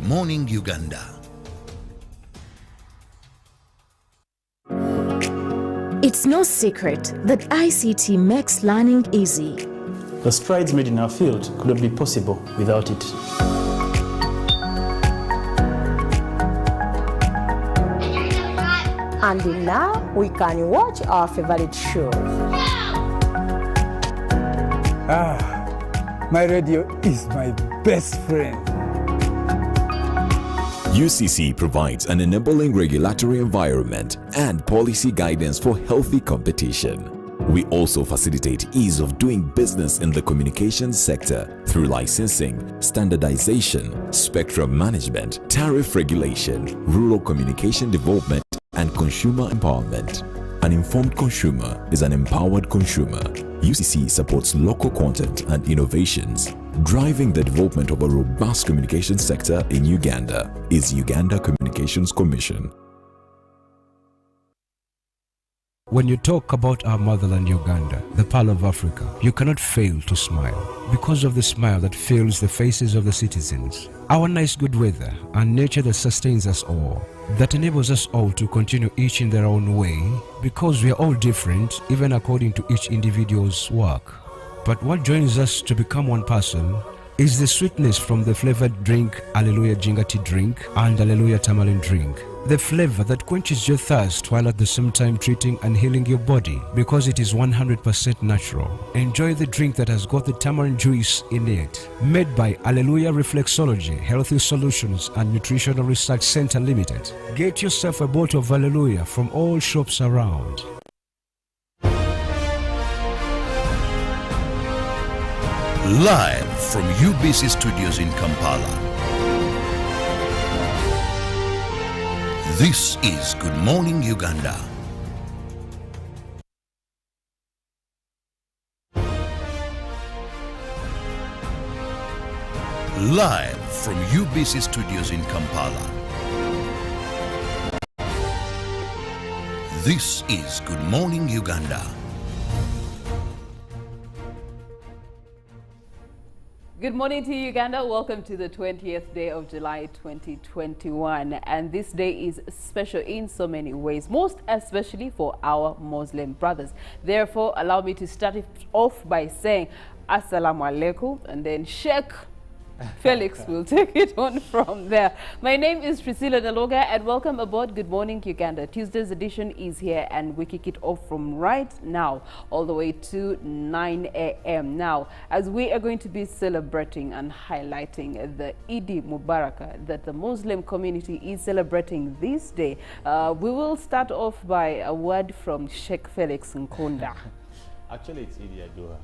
Morning Uganda. It's no secret that ICT makes learning easy. The strides made in our field could not be possible without it. And now we can watch our favorite shows. My radio is my best friend. UCC provides an enabling regulatory environment and policy guidance for healthy competition. We also facilitate ease of doing business in the communications sector through licensing, standardization, spectrum management, tariff regulation, rural communication development, and consumer empowerment. An informed consumer is an empowered consumer. UCC supports local content and innovations. Driving the development of a robust communication sector in Uganda is Uganda Communications Commission. When you talk about our motherland Uganda, the Pearl of Africa, you cannot fail to smile because of the smile that fills the faces of the citizens. Our nice good weather and nature that sustains us all, that enables us all to continue each in their own way because we are all different even according to each individual's work. But what joins us to become one person is the sweetness from the flavored drink Alleluia Jingati drink and Alleluia Tamarind drink. The flavor that quenches your thirst while at the same time treating and healing your body because it is 100% natural. Enjoy the drink that has got the tamarind juice in it. Made by Alleluia Reflexology, Healthy Solutions and Nutritional Research Center Limited. Get yourself a bottle of Alleluia from all shops around. Live from UBC Studios in Kampala. This is Good Morning Uganda. Live from UBC Studios in Kampala. This is Good Morning Uganda. Good morning to Uganda. Welcome to the 20th day of July 2021. And this day is special in so many ways, most especially for our Muslim brothers. Therefore, allow me to start it off by saying Assalamu alaikum, and then Sheikh Felix will take it on from there. My name is Priscilla Naloga and welcome aboard Good Morning Uganda. Tuesday's edition is here and we kick it off from right now all the way to 9 a.m. Now, as we are going to be celebrating and highlighting the Eid Mubarak that the Muslim community is celebrating this day, we will start off by a word from Sheikh Felix Nkunda. Actually, it's Eid Adha.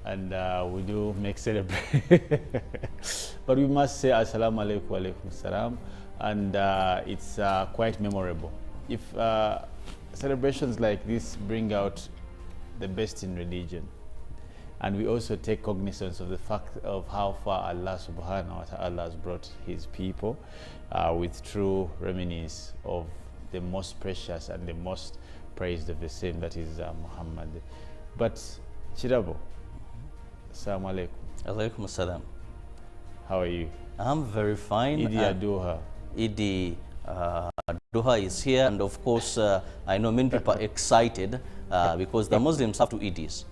And we do make celebration. But we must say Assalamu alaikum wa alaikum salam, and it's quite memorable. If celebrations like this bring out the best in religion, and we also take cognizance of the fact of how far Allah subhanahu wa ta'ala has brought his people with true reminiscence of the most precious and the most praised of the same, that is Muhammad. But Kirabo, Assalamu alaikum. Alaikum assalam. How are you? I'm very fine. Eid Adha. Eid Adha is here, and of course, I know many people are excited because the Muslims have two Eids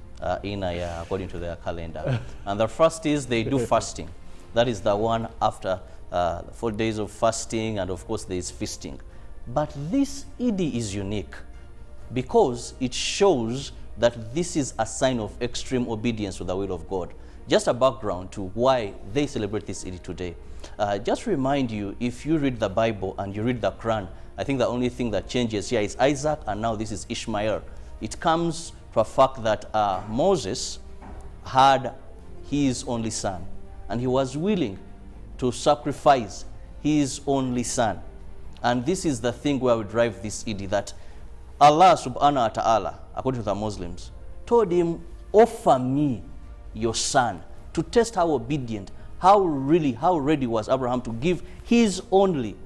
according to their calendar. And the first is they do fasting. That is the one after 4 days of fasting, and of course there is feasting. But this Eid is unique because it shows that this is a sign of extreme obedience to the will of God. Just a background to why they celebrate this Eid today. Just remind you, if you read the Bible and you read the Quran, I think the only thing that changes here is Isaac, and now this is Ishmael. It comes to a fact that Moses had his only son, and he was willing to sacrifice his only son. And this is the thing where we drive this Eid, that Allah subhanahu wa ta'ala, according to the Muslims, told him, offer me your son, to test how obedient, how ready was Abraham to give his only,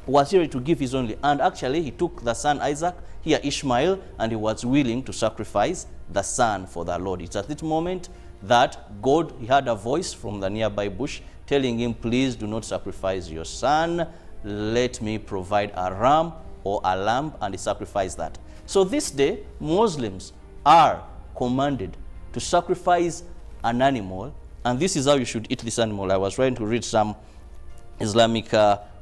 was he ready to give his only. And actually he took the son Isaac, here Ishmael, and he was willing to sacrifice the son for the Lord. It's at this moment that God, he heard a voice from the nearby bush telling him, please do not sacrifice your son. Let me provide a ram or a lamb, and he sacrificed that. So this day, Muslims are commanded to sacrifice an animal, and this is how you should eat this animal. I was trying to read some Islamic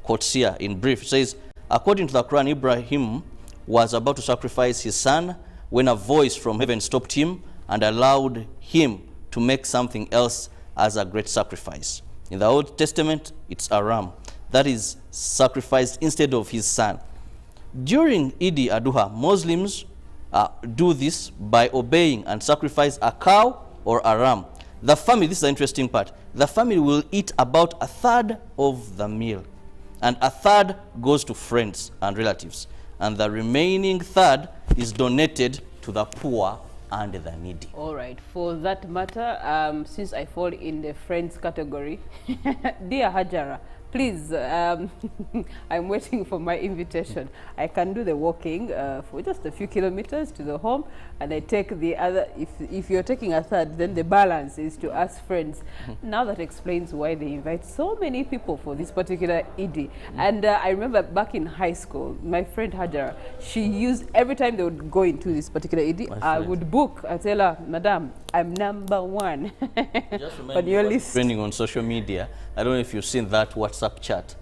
quotes here in brief. It says, according to the Quran, Ibrahim was about to sacrifice his son when a voice from heaven stopped him and allowed him to make something else as a great sacrifice. In the Old Testament, it's a ram that is sacrificed instead of his son. During Eid al-Adha, Muslims do this by obeying and sacrifice a cow or a ram. The family, this is the interesting part, the family will eat about a third of the meal, and a third goes to friends and relatives, and the remaining third is donated to the poor and the needy. All right, for that matter, since I fall in the friends category, dear Hajara, please, I'm waiting for my invitation. I can do the walking for just a few kilometers to the home, and I take the other. If you're taking a third, then the balance is to us friends. Now that explains why they invite so many people for this particular Eid. And I remember back in high school, my friend Hajara, she used, every time they would go into this particular Eid, I would book. I tell her, Madam, I'm #1. Just remind me, I was trending on social media. I don't know if you've seen that WhatsApp chat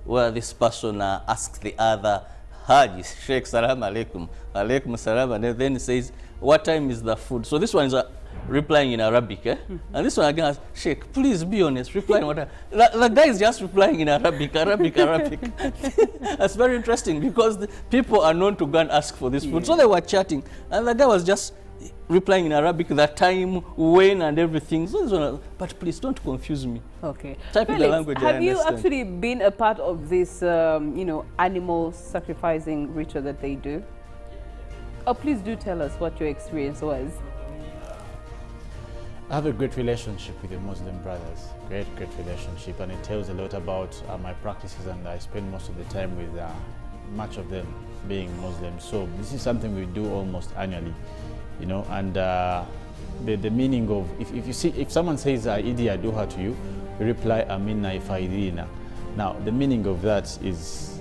where this person asks the other, Haji, Sheikh, salam alaikum, alaikum salam, and then he says, what time is the food? So this one is replying in Arabic, and this one again asks, Sheikh, please be honest, replying what the guy is just replying in Arabic. That's very interesting because the people are known to go and ask for this food. So they were chatting, and the guy was just replying in Arabic, the time, when, and everything. So, but please don't confuse me. Okay. Type in the language I have you understand. actually been a part of this, you know, animal sacrificing ritual that they do? Oh, please do tell us what your experience was. I have a great relationship with the Muslim brothers, great relationship, and it tells a lot about my practices, and I spend most of the time with much of them being Muslim. So this is something we do almost annually, you know, and the meaning of, if someone says Idi Aduha to you, you reply Amina Ifaidina. Now the meaning of that is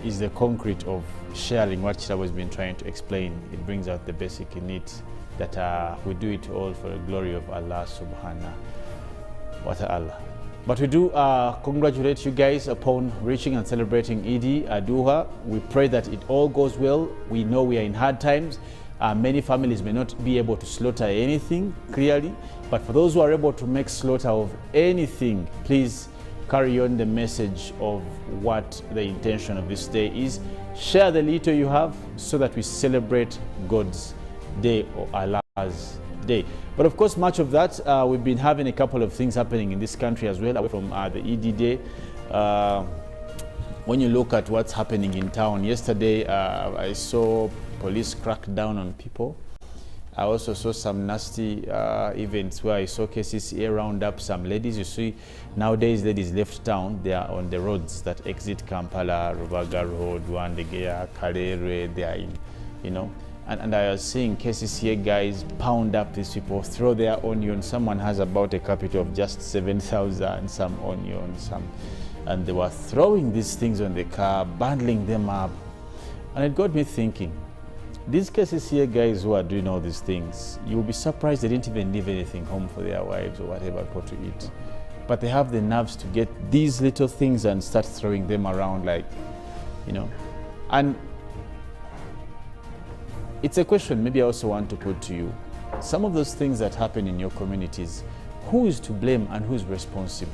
the concrete of sharing what Kirabo has been trying to explain. It brings out the basic needs that we do it all for the glory of Allah subhanahu wa ta'ala. But we do congratulate you guys upon reaching and celebrating Idi Aduha. We pray that it all goes well. We know we are in hard times. Many families may not be able to slaughter anything clearly, but for those who are able to make slaughter of anything, please carry on the message of what the intention of this day is. Share the little you have so that we celebrate God's day or Allah's day. But of course, much of that, we've been having a couple of things happening in this country as well, away from the Eid day. When you look at what's happening in town, yesterday I saw police crack down on people. I also saw some nasty events where I saw KCCA round up some ladies. You see, nowadays ladies left town. They are on the roads that exit Kampala, Rubaga Road, Wandegea, Kalere. They are in, you know. And I was seeing KCCA guys pound up these people, throw their onions. Someone has about a capital of just 7,000, some onions, and they were throwing these things on the car, bundling them up. And it got me thinking, these KCCA guys who are doing all these things, you'll be surprised they didn't even leave anything home for their wives or whatever for to eat. But they have the nerves to get these little things and start throwing them around, like, you know. And it's a question maybe I also want to put to you. Some of those things that happen in your communities, who is to blame and who is responsible?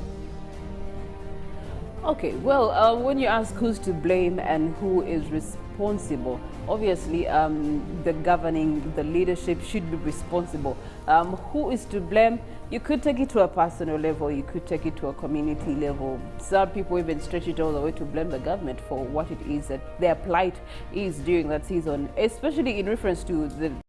Okay, well, when you ask who's to blame and who is responsible, obviously the governing, the leadership should be responsible. Who is to blame? You could take it to a personal level, you could take it to a community level. Some people even stretch it all the way to blame the government for what it is that their plight is during that season, especially in reference to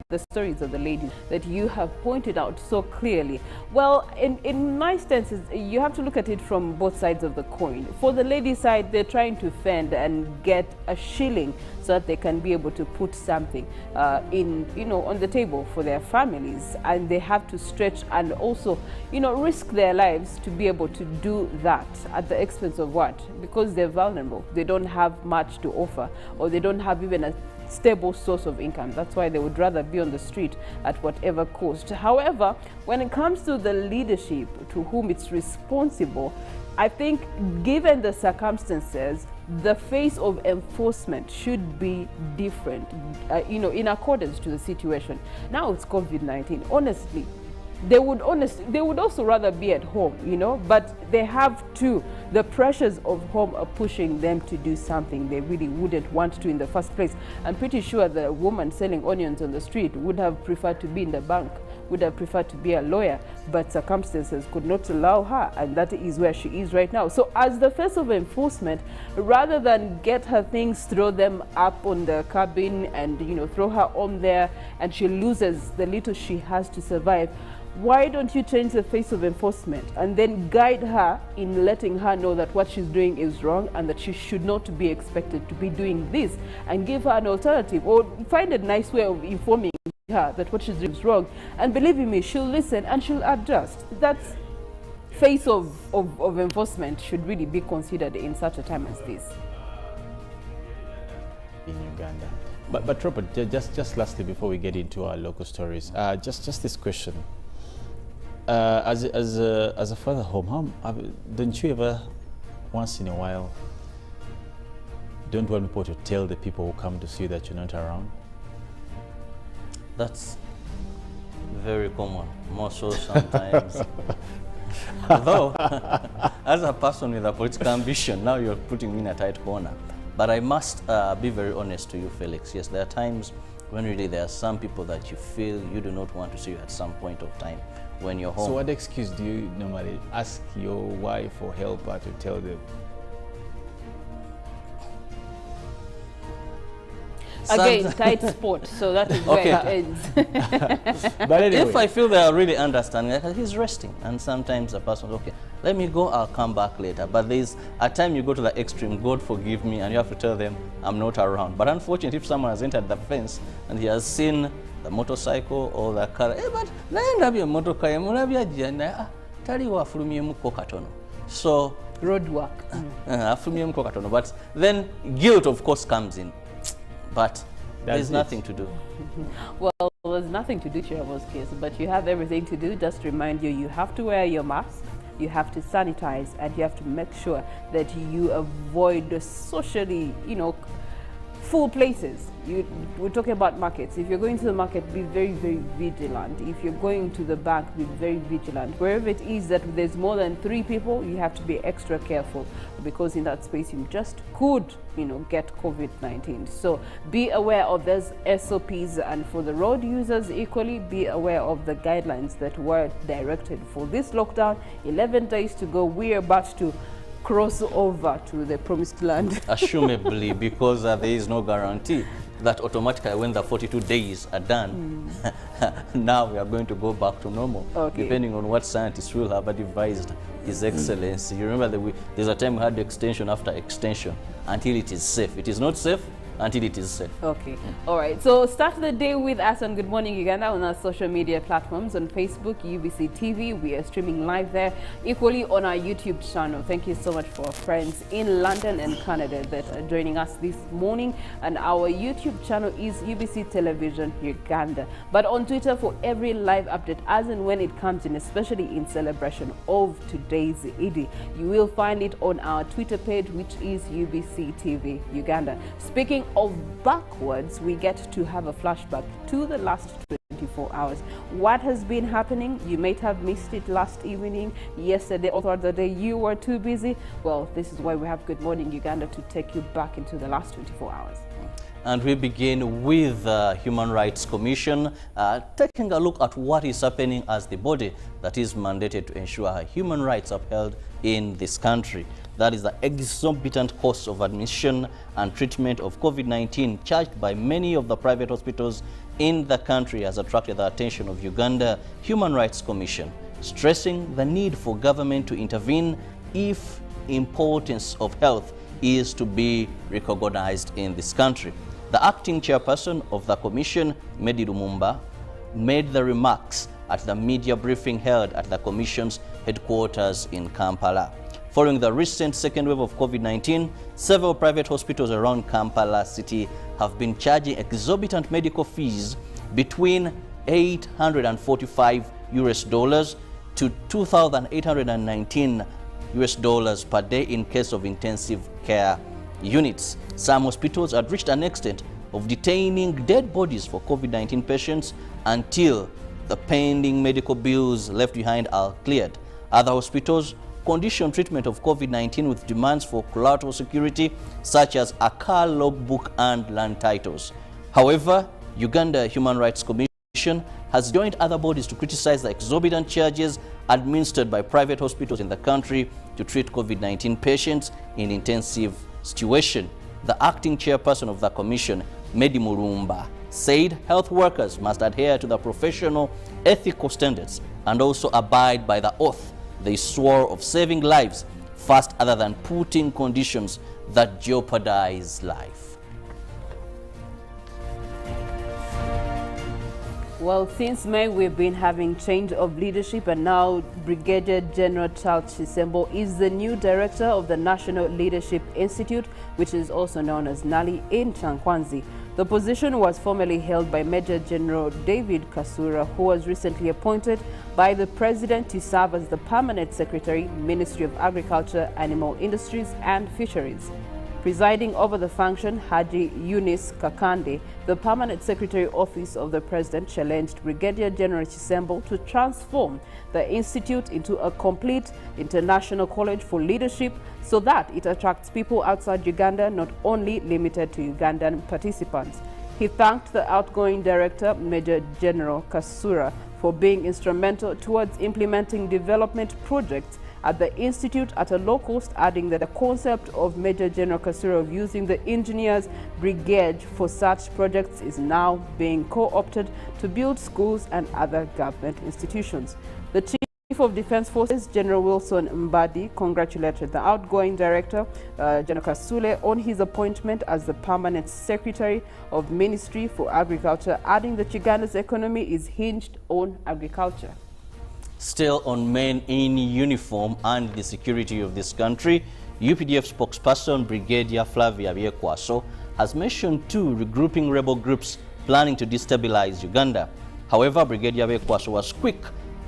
the the stories of the ladies that you have pointed out so clearly. Well, in my senses, you have to look at it from both sides of the coin. For the lady side, they're trying to fend and get a shilling so that they can be able to put something on the table for their families, and they have to stretch and also risk their lives to be able to do that at the expense of what? Because they're vulnerable. They don't have much to offer, or they don't have even a stable source of income. That's why they would rather be on the street at whatever cost. However, when it comes to the leadership to whom it's responsible, I think given the circumstances, the face of enforcement should be different, in accordance to the situation. Now it's COVID-19. Honestly, they would also rather be at home, but they have to. The pressures of home are pushing them to do something they really wouldn't want to in the first place. I'm pretty sure the woman selling onions on the street would have preferred to be in the bank, would have preferred to be a lawyer, but circumstances could not allow her, and that is where she is right now. So as the face of enforcement, rather than get her things, throw them up on the cabin and throw her on there, and she loses the little she has to survive, why don't you change the face of enforcement and then guide her in letting her know that what she's doing is wrong and that she should not be expected to be doing this, and give her an alternative, or find a nice way of informing her that what she's doing is wrong, and believe me, she'll listen and she'll adjust. That's face of enforcement should really be considered in such a time as this in Uganda. But Robert, just lastly before we get into our local stories, just this question. As a father home, don't you ever, once in a while, don't want people to tell the people who come to see you that you're not around? That's very common, more so sometimes. Though, as a person with a political ambition, now you're putting me in a tight corner. But I must be very honest to you, Felix. Yes, there are times when really there are some people that you feel you do not want to see you at some point of time when you're home. So what excuse do you normally ask your wife or helper to tell them? Again, tight spot, so that is where it ends. But anyway, if I feel they are really understanding, like he's resting, and sometimes a person, okay, let me go, I'll come back later. But there's a time you go to the extreme, God forgive me, and you have to tell them, I'm not around. But unfortunately, if someone has entered the fence and he has seen the motorcycle or the car, but so road work. But then guilt, of course, comes in. But there's nothing to do. Well, there's nothing to do, Kirabo's case, but you have everything to do. Just to remind you, you have to wear your mask, you have to sanitize, and you have to make sure that you avoid the socially, full places. We're talking about markets. If you're going to the market, be very, very vigilant. If you're going to the bank, be very vigilant. Wherever it is that there's more than 3 people, you have to be extra careful, because in that space you just could, get COVID-19. So be aware of those SOPs, and for the road users equally, be aware of the guidelines that were directed for this lockdown. 11 days to go. We're about to cross over to the promised land. Assumably, because there is no guarantee that automatically when the 42 days are done, now we are going to go back to normal, depending on what scientists will have advised His Excellency. You remember there's a time we had extension after extension until it is safe. It is not safe until it is safe. Okay. All right. So start the day with us on Good Morning Uganda on our social media platforms. On Facebook, UBC TV. We are streaming live there. Equally on our YouTube channel. Thank you so much for our friends in London and Canada that are joining us this morning. And our YouTube channel is UBC Television Uganda. But on Twitter for every live update as and when it comes in, especially in celebration of today's Eid, you will find it on our Twitter page, which is UBC TV Uganda. Speaking of backwards, we get to have a flashback to the last 24 hours. What has been happening? You might have missed it last evening, yesterday, or the day you were too busy. Well, this is why we have Good Morning Uganda to take you back into the last 24 hours. And we begin with the Human Rights Commission, taking a look at what is happening as the body that is mandated to ensure human rights upheld in this country. That is the exorbitant costs of admission and treatment of COVID-19 charged by many of the private hospitals in the country has attracted the attention of Uganda Human Rights Commission, stressing the need for government to intervene if importance of health is to be recognized in this country. The acting chairperson of the commission, Medi Lumumba, made the remarks at the media briefing held at the commission's headquarters in Kampala. Following the recent second wave of COVID-19, several private hospitals around Kampala city have been charging exorbitant medical fees between $845 to $2,819 per day in case of intensive care units. Some hospitals had reached an extent of detaining dead bodies for COVID-19 patients until the pending medical bills left behind are cleared. Other hospitals condition treatment of COVID-19 with demands for collateral security such as a car logbook and land titles. However, Uganda Human Rights Commission has joined other bodies to criticize the exorbitant charges administered by private hospitals in the country to treat COVID-19 patients in intensive situation. The acting chairperson of the commission, Medi Lumumba, said health workers must adhere to the professional ethical standards and also abide by the oath they swore of saving lives first, other than putting conditions that jeopardize life. Well, since May, we've been having change of leadership, and now Brigadier General Charles Chisembo is the new director of the National Leadership Institute, which is also known as NALI, in Chankwanzi. The position was formerly held by Major General David Kasura, who was recently appointed by the President to serve as the Permanent Secretary, Ministry of Agriculture, Animal Industries and Fisheries. Presiding over the function, Haji Yunis Kakande, the Permanent Secretary Office of the President, challenged Brigadier General Chisembo to transform the institute into a complete international college for leadership so that it attracts people outside Uganda, not only limited to Ugandan participants. He thanked the outgoing director, Major General Kasura, for being instrumental towards implementing development projects at the institute at a low cost, adding that the concept of Major General Kasura of using the engineers brigade for such projects is now being co-opted to build schools and other government institutions. The Chief of Defense Forces, General Wilson Mbadi, congratulated the outgoing director, General Kasule, on his appointment as the Permanent Secretary of Ministry for Agriculture, adding that Uganda's economy is hinged on agriculture. Still on men in uniform and the security of this country, UPDF spokesperson Brigadier Flavia Byekwaso has mentioned two regrouping rebel groups planning to destabilize Uganda. However, Brigadier Byekwaso was quick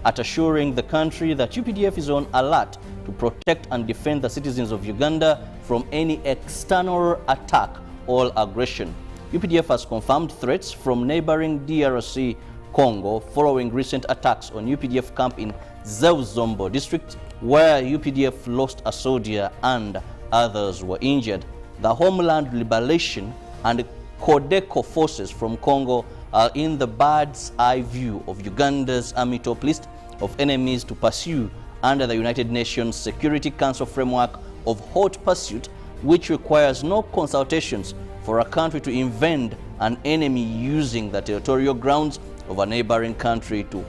at assuring the country that UPDF is on alert to protect and defend the citizens of Uganda from any external attack or aggression. UPDF has confirmed threats from neighboring DRC Congo following recent attacks on UPDF camp in Zeuzombo district, where UPDF lost a soldier and others were injured. The Homeland Liberation and Codeco forces from Congo are in the bird's eye view of Uganda's army top list of enemies to pursue under the United Nations Security Council framework of hot pursuit, which requires no consultations for a country to invade an enemy using the territorial grounds of a neighboring country to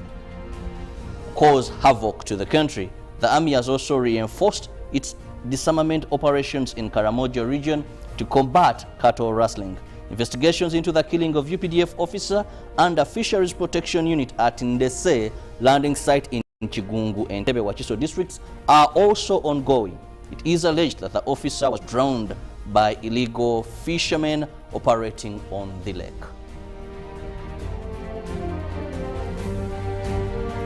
cause havoc to the country. The army has also reinforced its disarmament operations in Karamoja region to combat cattle rustling. Investigations into the killing of UPDF officer and a fisheries protection unit at Ndese landing site in Chigungu and Entebbe Wachiso districts are also ongoing. It is alleged that the officer was drowned by illegal fishermen operating on the lake.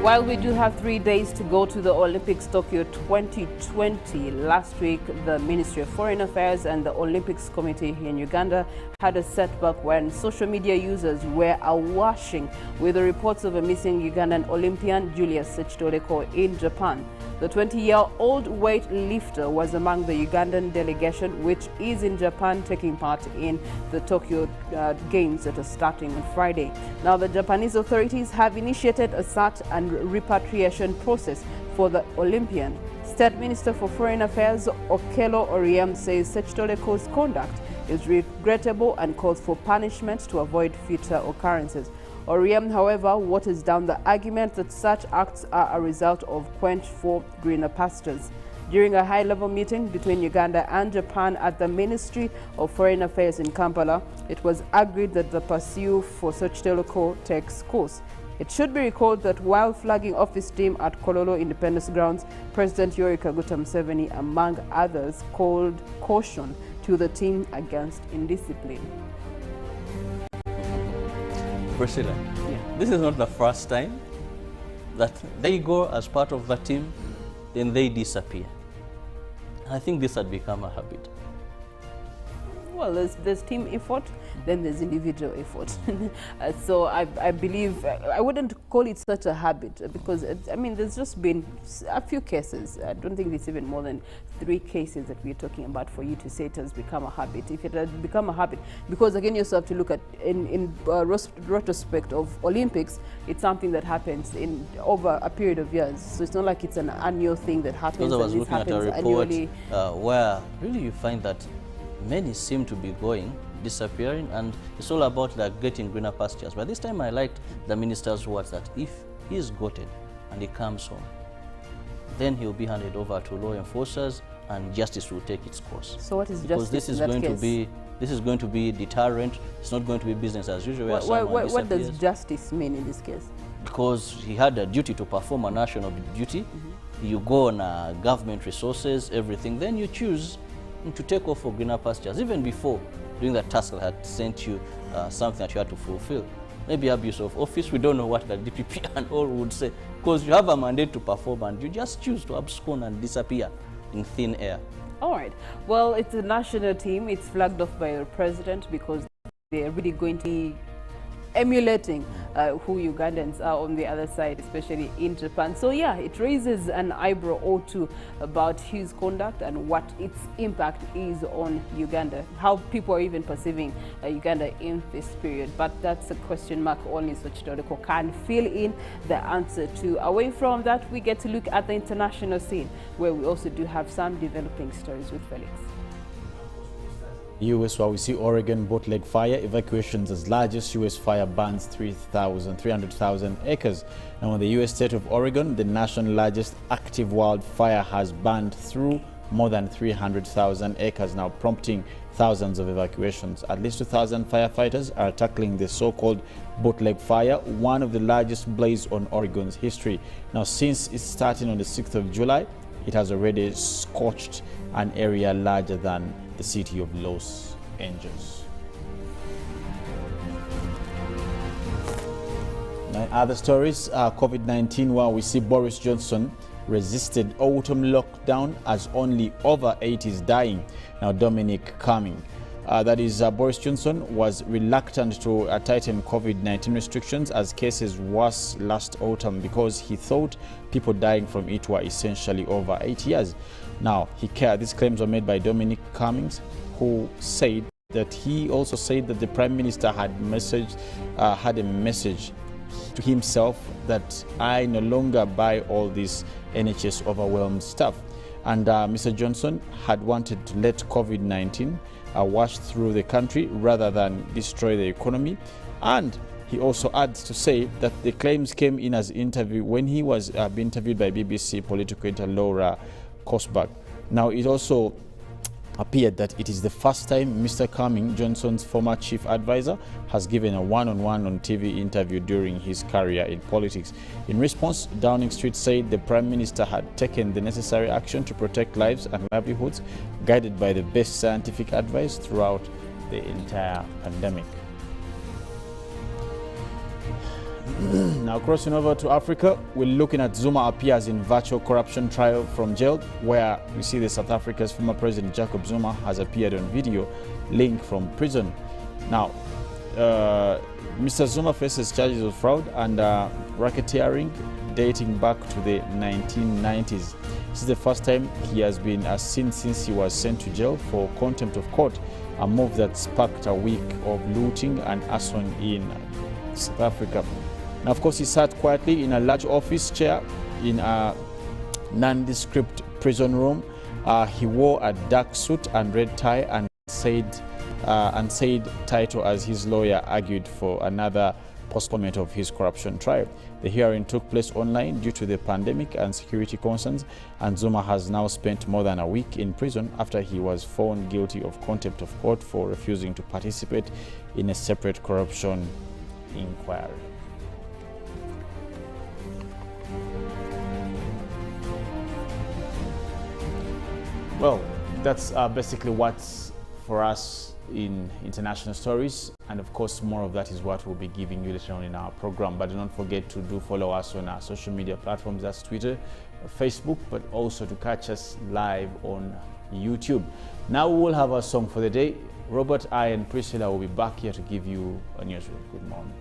While we do have 3 days to go to the Olympics Tokyo 2020, last week the Ministry of Foreign Affairs and the Olympics Committee here in Uganda had a setback when social media users were awashing with the reports of a missing Ugandan Olympian, Julius Sechitoleko, in Japan. The 20-year-old weightlifter was among the Ugandan delegation, which is in Japan, taking part in the Tokyo Games that are starting on Friday. Now, the Japanese authorities have initiated a search and repatriation process for the Olympian. State Minister for Foreign Affairs Okello Oryem says Sechitoleko's conduct is regrettable and calls for punishment to avoid future occurrences. Oriem, however, waters down the argument that such acts are a result of quench for greener pastures. During a high-level meeting between Uganda and Japan at the Ministry of Foreign Affairs in Kampala, it was agreed that the pursuit for such teleco takes course. It should be recalled that while flagging off his team at Kololo Independence Grounds, President Yoweri Kaguta Museveni, among others, called caution to the team against indiscipline. Priscilla, this is not the first time that they go as part of the team, then they disappear. I think this had become a habit. Well, there's team effort, then there's individual effort. So I believe, I wouldn't call it such a habit because, I mean, there's just been a few cases. I don't think it's even more than 3 cases that we're talking about for you to say it has become a habit. If it had become a habit, because again, you also have to look at, in retrospect of Olympics, it's something that happens in over a period of years. So it's not like it's an annual thing that happens. Because I was and looking at a report where really you find that many seem to be disappearing, and it's all about like getting greener pastures. But this time I liked the minister's words that if he's gotten and he comes home, then he'll be handed over to law enforcers and justice will take its course. So what is because justice this is in that going case? to be deterrent. It's not going to be business as usual. What does justice mean in this case? Because he had a duty to perform a national duty. You go on government resources, everything, then you choose to take off for greener pastures. Even before doing that task, I had sent you something that you had to fulfill. Maybe abuse of office, we don't know what the DPP and all would say, because you have a mandate to perform and you just choose to abscond and disappear in thin air. All right. Well, it's a national team. It's flagged off by the president because they're really going to be emulating who Ugandans are on the other side, especially in Japan. So yeah, it raises an eyebrow or two about his conduct and what its impact is on Uganda, how people are even perceiving Uganda in this period. But that's a question mark only Sochitodeko can fill in the answer to. Away from that, we get to look at the international scene, where we also do have some developing stories with Felix. U.S., where we see Oregon bootleg fire evacuations as largest U.S. fire burns 300,000 acres. Now, in the U.S. state of Oregon, the national largest active wildfire has burned through more than 300,000 acres, now prompting thousands of evacuations. At least 2,000 firefighters are tackling the so-called bootleg fire, one of the largest blazes on Oregon's history. Now, since it's starting on the 6th of July, it has already scorched an area larger than the city of Los Angeles. Now, other stories, COVID-19, where we see Boris Johnson resisted autumn lockdown as only over 80 is dying. Now, Dominic Cumming, that is, Boris Johnson was reluctant to tighten COVID-19 restrictions as cases worse last autumn because he thought people dying from it were essentially over 8 years. Now, these claims were made by Dominic Cummings, who said that he also said that the Prime Minister had a message to himself that I no longer buy all this NHS overwhelmed stuff. And Mr. Johnson had wanted to let COVID-19 wash through the country rather than destroy the economy. And he also adds to say that the claims came in as interview when he was being interviewed by BBC political editor Laura Kosbach. Now, it also appeared that it is the first time Mr. Cumming, Johnson's former chief advisor, has given a one-on-one on TV interview during his career in politics. In response, Downing Street said the Prime Minister had taken the necessary action to protect lives and livelihoods, guided by the best scientific advice throughout the entire pandemic. Now, crossing over to Africa, we're looking at Zuma appears in virtual corruption trial from jail, where we see the South Africa's former president Jacob Zuma has appeared on video link from prison. Now, Mr. Zuma faces charges of fraud and racketeering dating back to the 1990s. This is the first time he has been seen since he was sent to jail for contempt of court, a move that sparked a week of looting and arson in South Africa. Now, of course, he sat quietly in a large office chair in a nondescript prison room. He wore a dark suit and red tie and said title as his lawyer argued for another postponement of his corruption trial. The hearing took place online due to the pandemic and security concerns, and Zuma has now spent more than a week in prison after he was found guilty of contempt of court for refusing to participate in a separate corruption inquiry. Well, that's basically what's for us in international stories, and of course more of that is what we'll be giving you later on in our program. But do not forget to follow us on our social media platforms, that's Twitter, Facebook, but also to catch us live on YouTube. Now we will have our song for the day. Robert, I and Priscilla will be back here to give you a newsroom. Good morning.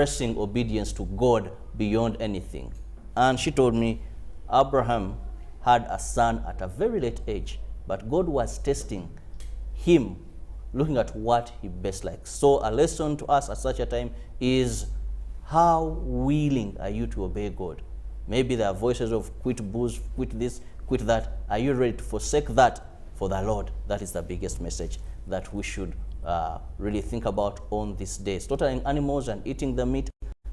pressing obedience to God beyond anything. And she told me Abraham had a son at a very late age, but God was testing him, looking at what he best likes. So a lesson to us at such a time is, how willing are you to obey God? Maybe there are voices of quit booze, quit this, quit that. Are you ready to forsake that for the Lord? That is the biggest message that we should really think about on this day. Slaughtering animals and eating the meat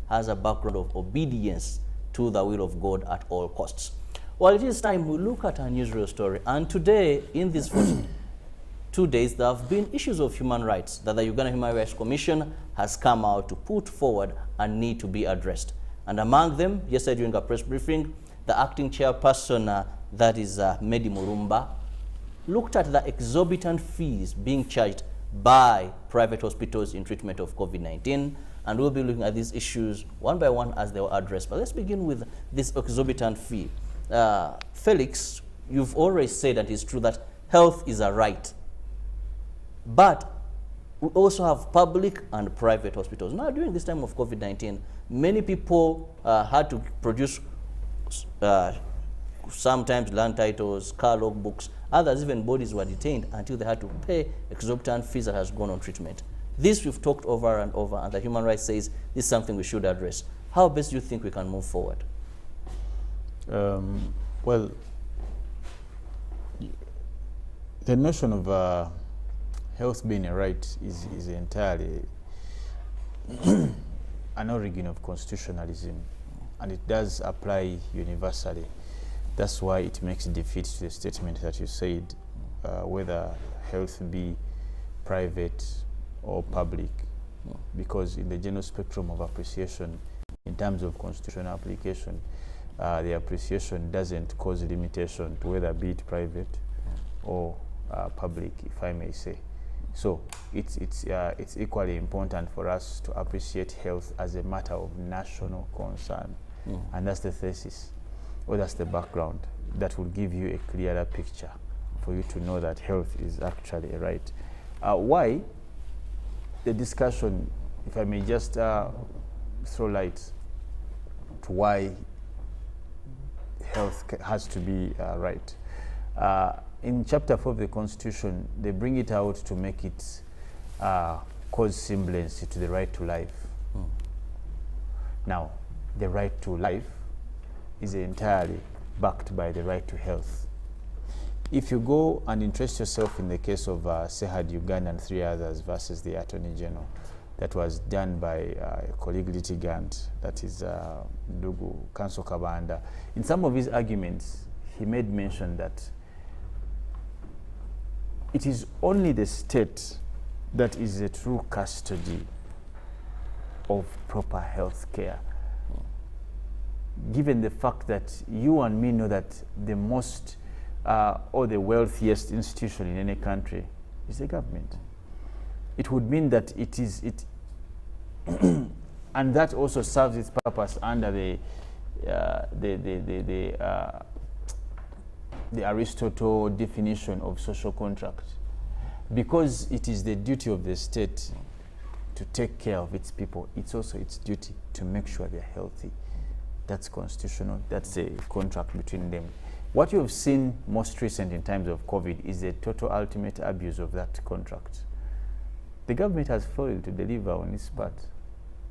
has a background of obedience to the will of God at all costs. Well, it is time we look at a newsreel story. And today, in these 42 days, there have been issues of human rights that the Uganda Human Rights Commission has come out to put forward and need to be addressed. And among them, yesterday during a press briefing, the acting chairperson, that is Medi Murumba, looked at the exorbitant fees being charged by private hospitals in treatment of COVID-19, and we'll be looking at these issues one by one as they were addressed. But let's begin with this exorbitant fee. Felix, you've always said that it's true that health is a right, but we also have public and private hospitals. Now, during this time of COVID-19, many people had to produce sometimes land titles, car log books. Others, even bodies were detained until they had to pay exorbitant fees that has gone on treatment. This we've talked over and over, and the human rights says this is something we should address. How best do you think we can move forward? Well, the notion of health being a right is entirely an origin of constitutionalism, and it does apply universally. That's why it makes defeat to the statement that you said, whether health be private or public, because in the general spectrum of appreciation, in terms of constitutional application, the appreciation doesn't cause limitation to whether be it private or public, if I may say. So it's equally important for us to appreciate health as a matter of national concern, and that's the thesis, or that's the background that will give you a clearer picture for you to know that health is actually a right. Why the discussion, if I may just throw light to why health has to be right. In Chapter 4 of the Constitution, they bring it out to make it cause semblance to the right to life. Now, the right to life is entirely backed by the right to health. If you go and interest yourself in the case of Sehad Uganda and 3 others versus the Attorney General, that was done by a colleague litigant, that is Ndugu Kanso Kabanda, in some of his arguments, he made mention that it is only the state that is the true custody of proper health care. Given the fact that you and me know that the most or the wealthiest institution in any country is the government, it would mean that it is and that also serves its purpose under the Aristotle definition of social contract, because it is the duty of the state to take care of its people. It's also its duty to make sure they're healthy. That's constitutional. That's a contract between them. What you've seen most recent in times of COVID is the total ultimate abuse of that contract. The government has failed to deliver on its part.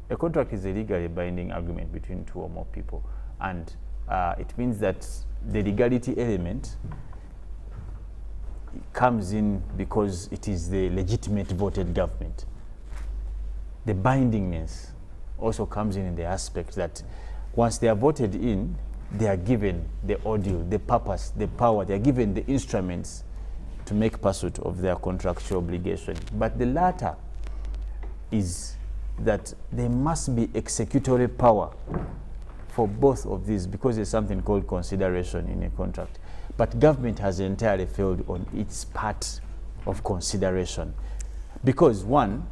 A contract is a legally binding agreement between 2 or more people, and it means that the legality element comes in because it is the legitimate voted government. The bindingness also comes in the aspect that once they are voted in, they are given the ordeal, the purpose, the power, they are given the instruments to make pursuit of their contractual obligation. But the latter is that there must be executory power for both of these, because there's something called consideration in a contract. But government has entirely failed on its part of consideration. Because one,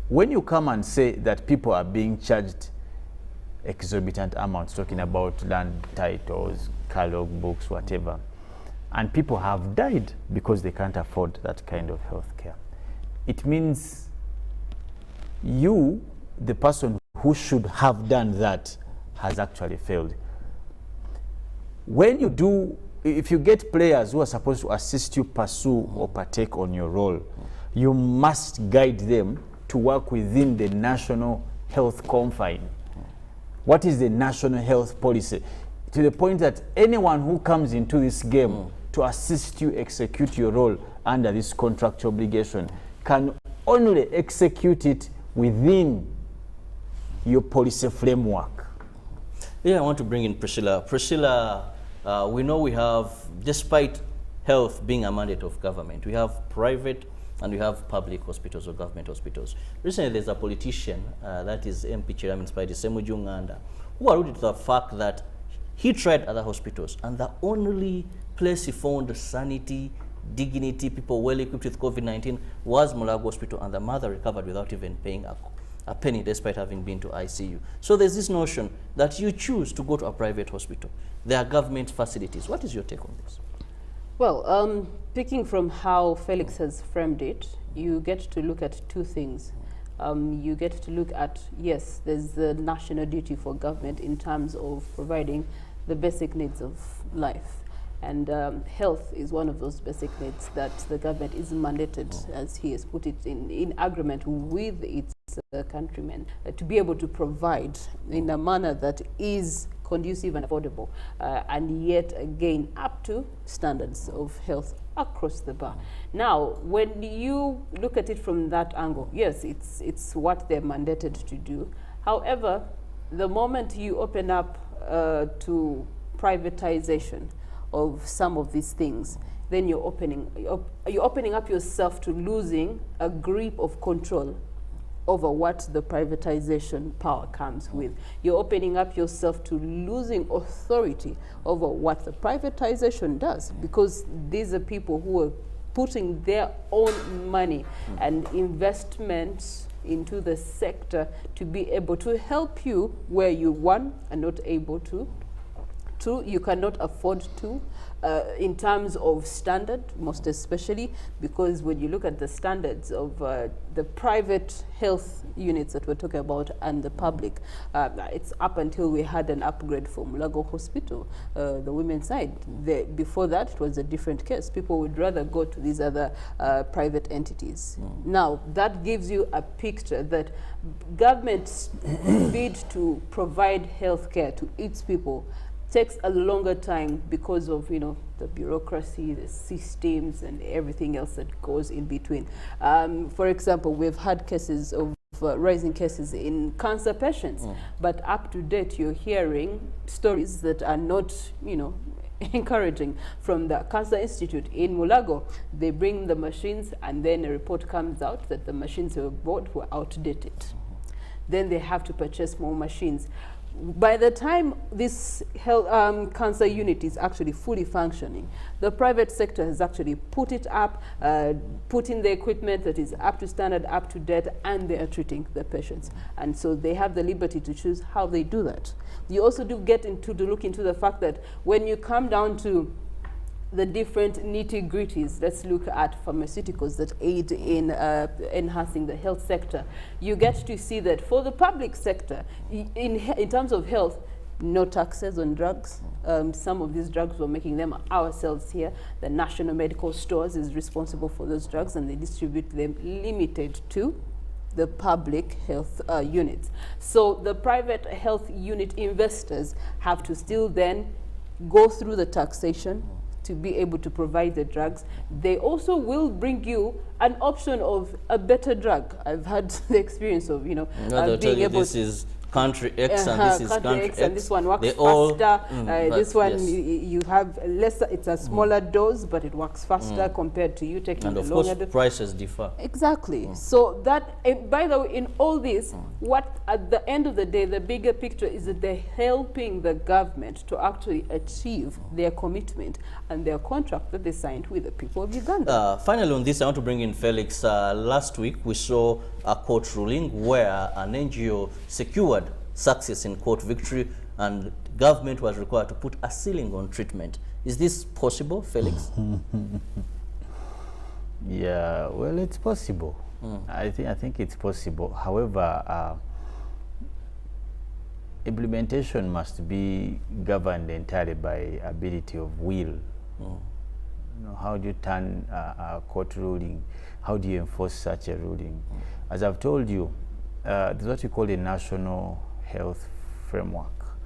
when you come and say that people are being charged exorbitant amounts, talking about land titles, car log books, whatever, and people have died because they can't afford that kind of health care, it means you, the person who should have done that, has actually failed. When you do, if you get players who are supposed to assist you pursue or partake on your role, you must guide them to work within the national health confine. What is the national health policy? To the point that anyone who comes into this game to assist you execute your role under this contract obligation can only execute it within your policy framework. Yeah, I want to bring in Priscilla. Priscilla, we know we have, despite health being a mandate of government, we have private and we have public hospitals or government hospitals. Recently, there's a politician, that is MP Chairman Spidey Nyonyintono, who alluded to the fact that he tried other hospitals and the only place he found sanity, dignity, people well equipped with COVID-19 was Mulago Hospital, and the mother recovered without even paying a penny despite having been to ICU. So there's this notion that you choose to go to a private hospital. There are government facilities. What is your take on this? Well, picking from how Felix has framed it, you get to look at two things. You get to look at, yes, there's the national duty for government in terms of providing the basic needs of life. And health is one of those basic needs that the government is mandated, as he has put it, in agreement with its countrymen, to be able to provide in a manner that is conducive and affordable, and yet again up to standards of health across the bar. Now, when you look at it from that angle, yes, it's what they're mandated to do. However, the moment you open up to privatization of some of these things, then you're opening up yourself to losing a grip of control over what the privatization power comes with. You're opening up yourself to losing authority over what the privatization does, because these are people who are putting their own money and investments into the sector to be able to help you where you, one, are not able to, two, you cannot afford to, in terms of standard, most especially, because when you look at the standards of the private health units that we're talking about and the public, it's up until we had an upgrade for Mulago Hospital, the women's side. Before that, it was a different case. People would rather go to these other private entities. Now, that gives you a picture that government's bid to provide health care to its people takes a longer time because of, you know, the bureaucracy, the systems, and everything else that goes in between. For example, we've had cases of rising cases in cancer patients, but up to date, you're hearing stories that are not, you know, encouraging. From the Cancer Institute in Mulago, they bring the machines, and then a report comes out that the machines they were bought were outdated. Then they have to purchase more machines. By the time this health, cancer unit is actually fully functioning, the private sector has actually put it up, put in the equipment that is up to standard, up to date, and they are treating the patients. And so they have the liberty to choose how they do that. You also do get into to look into the fact that when you come down to the different nitty-gritties, let's look at pharmaceuticals that aid in enhancing the health sector. You get to see that for the public sector, in terms of health, no taxes on drugs. Some of these drugs, we're making them ourselves here. The National Medical Stores is responsible for those drugs, and they distribute them limited to the public health units. So the private health unit investors have to still then go through the taxation to be able to provide the drugs. They also will bring you an option of a better drug. I've had the experience of, you know, being able this is country X and this is country X. And this one works they faster. All, this one, yes. you have lesser, it's a smaller dose, but it works faster compared to you taking and the of longer course, prices differ. Exactly. So that, by the way, in all this, what at the end of the day, the bigger picture is that they're helping the government to actually achieve their commitment and their contract that they signed with the people of Uganda. Finally, on this, I want to bring in Felix. Last week, we saw a court ruling where an NGO secured success in court victory, and government was required to put a ceiling on treatment. Is this possible, Felix? Yeah, well, it's possible. I think it's possible. However, implementation must be governed entirely by ability of will. You know, how do you turn a court ruling? How do you enforce such a ruling? As I've told you, there's what we call a national health framework,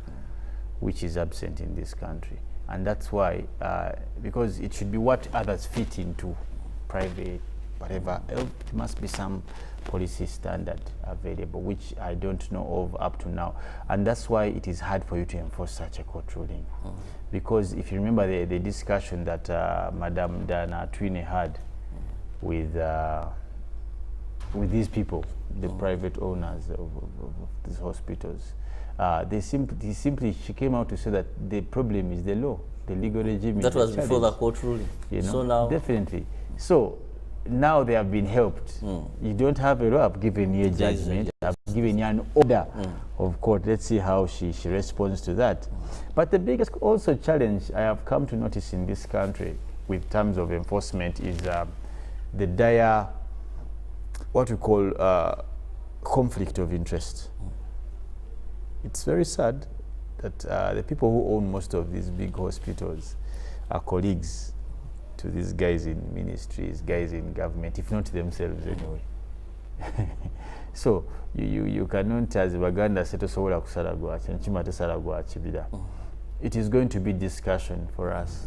which is absent in this country. And that's why, because it should be what others fit into, private, whatever, there must be some policy standard available, which I don't know of up to now. And that's why it is hard for you to enforce such a court ruling. Because if you remember the discussion that Madam Dana Twine had with these people, the private owners of these hospitals, she came out to say that the problem is the law, the legal regime. That was before the court ruling. You know, so now, definitely. So now they have been helped. You don't have a law. I've given you a judgment. I've given you an order of court. Let's see how she responds to that. But the biggest also challenge I have come to notice in this country with terms of enforcement is the dire, what we call conflict of interest. It's very sad that the people who own most of these big hospitals are colleagues to these guys in ministries, guys in government, if not themselves anyway. So you cannot, as Baganda setosobola kusala gwachi nchima tesala gwachi bida. It is going to be discussion for us.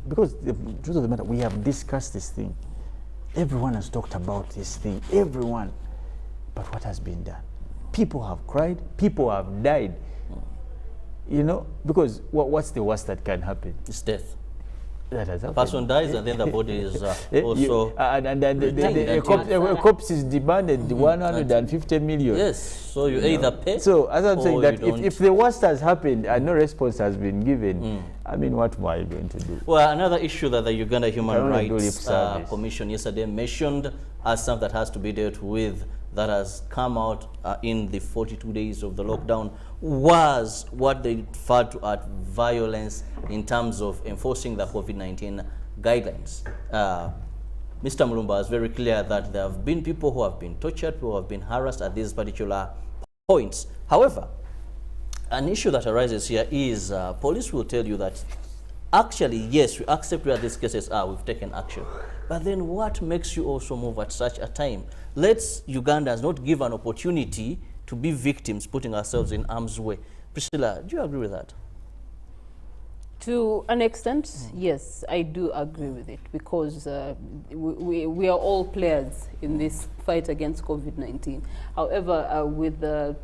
Because the truth of the matter, we have discussed this thing. Everyone has talked about this thing, everyone. But what has been done? People have cried, people have died. You know, because what's the worst that can happen? It's death. That has happened. A person dies and then the body is also... a corpse is demanded 150 million. Yes, so you either pay. So as I'm saying that if the worst has happened and no response has been given, I mean, what more are you going to do? Well, another issue that the Uganda Human Rights Commission yesterday mentioned as something that has to be dealt with, that has come out in the 42 days of the lockdown, was what they referred to as violence in terms of enforcing the COVID-19 guidelines. Mr. Mulumba is very clear that there have been people who have been tortured, who have been harassed at these particular points. However, an issue that arises here is police will tell you that actually, yes, we accept where these cases are, we've taken action. But then what makes you also move at such a time? Let's Ugandans not give an opportunity to be victims, putting ourselves in harm's way. Priscilla, do you agree with that? To an extent, yes, I do agree with it, because we are all players in this fight against COVID-19. However, with the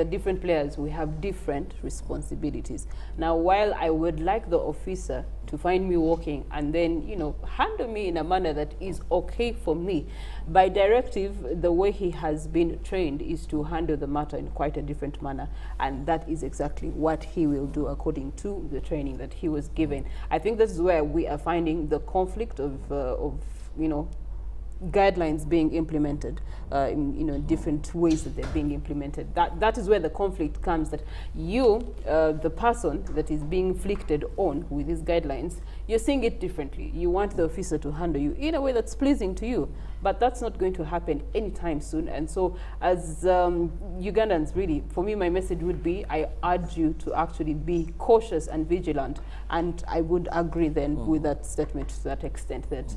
different players, we have different responsibilities. Now, while I would like the officer to find me walking and then, you know, handle me in a manner that is okay for me, by directive, the way he has been trained is to handle the matter in quite a different manner, and that is exactly what he will do according to the training that he was given. I think this is where we are finding the conflict of you know, guidelines being implemented in, you know, different ways that they're being implemented. That is where the conflict comes, that you, the person that is being inflicted on with these guidelines, you're seeing it differently. You want the officer to handle you in a way that's pleasing to you, but that's not going to happen anytime soon. And so as Ugandans, really, for me, my message would be, I urge you to actually be cautious and vigilant. And I would agree then with that statement to that extent, that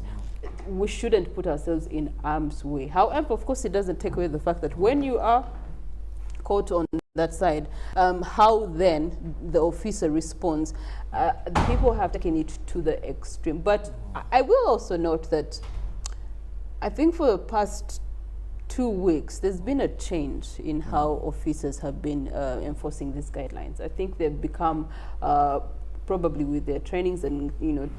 we shouldn't put ourselves in harm's way. However, of course, it doesn't take away the fact that when you are caught on that side, how then the officer responds, people have taken it to the extreme. But I will also note that I think for the past 2 weeks, there's been a change in how officers have been enforcing these guidelines. I think they've become probably with their trainings and, you know,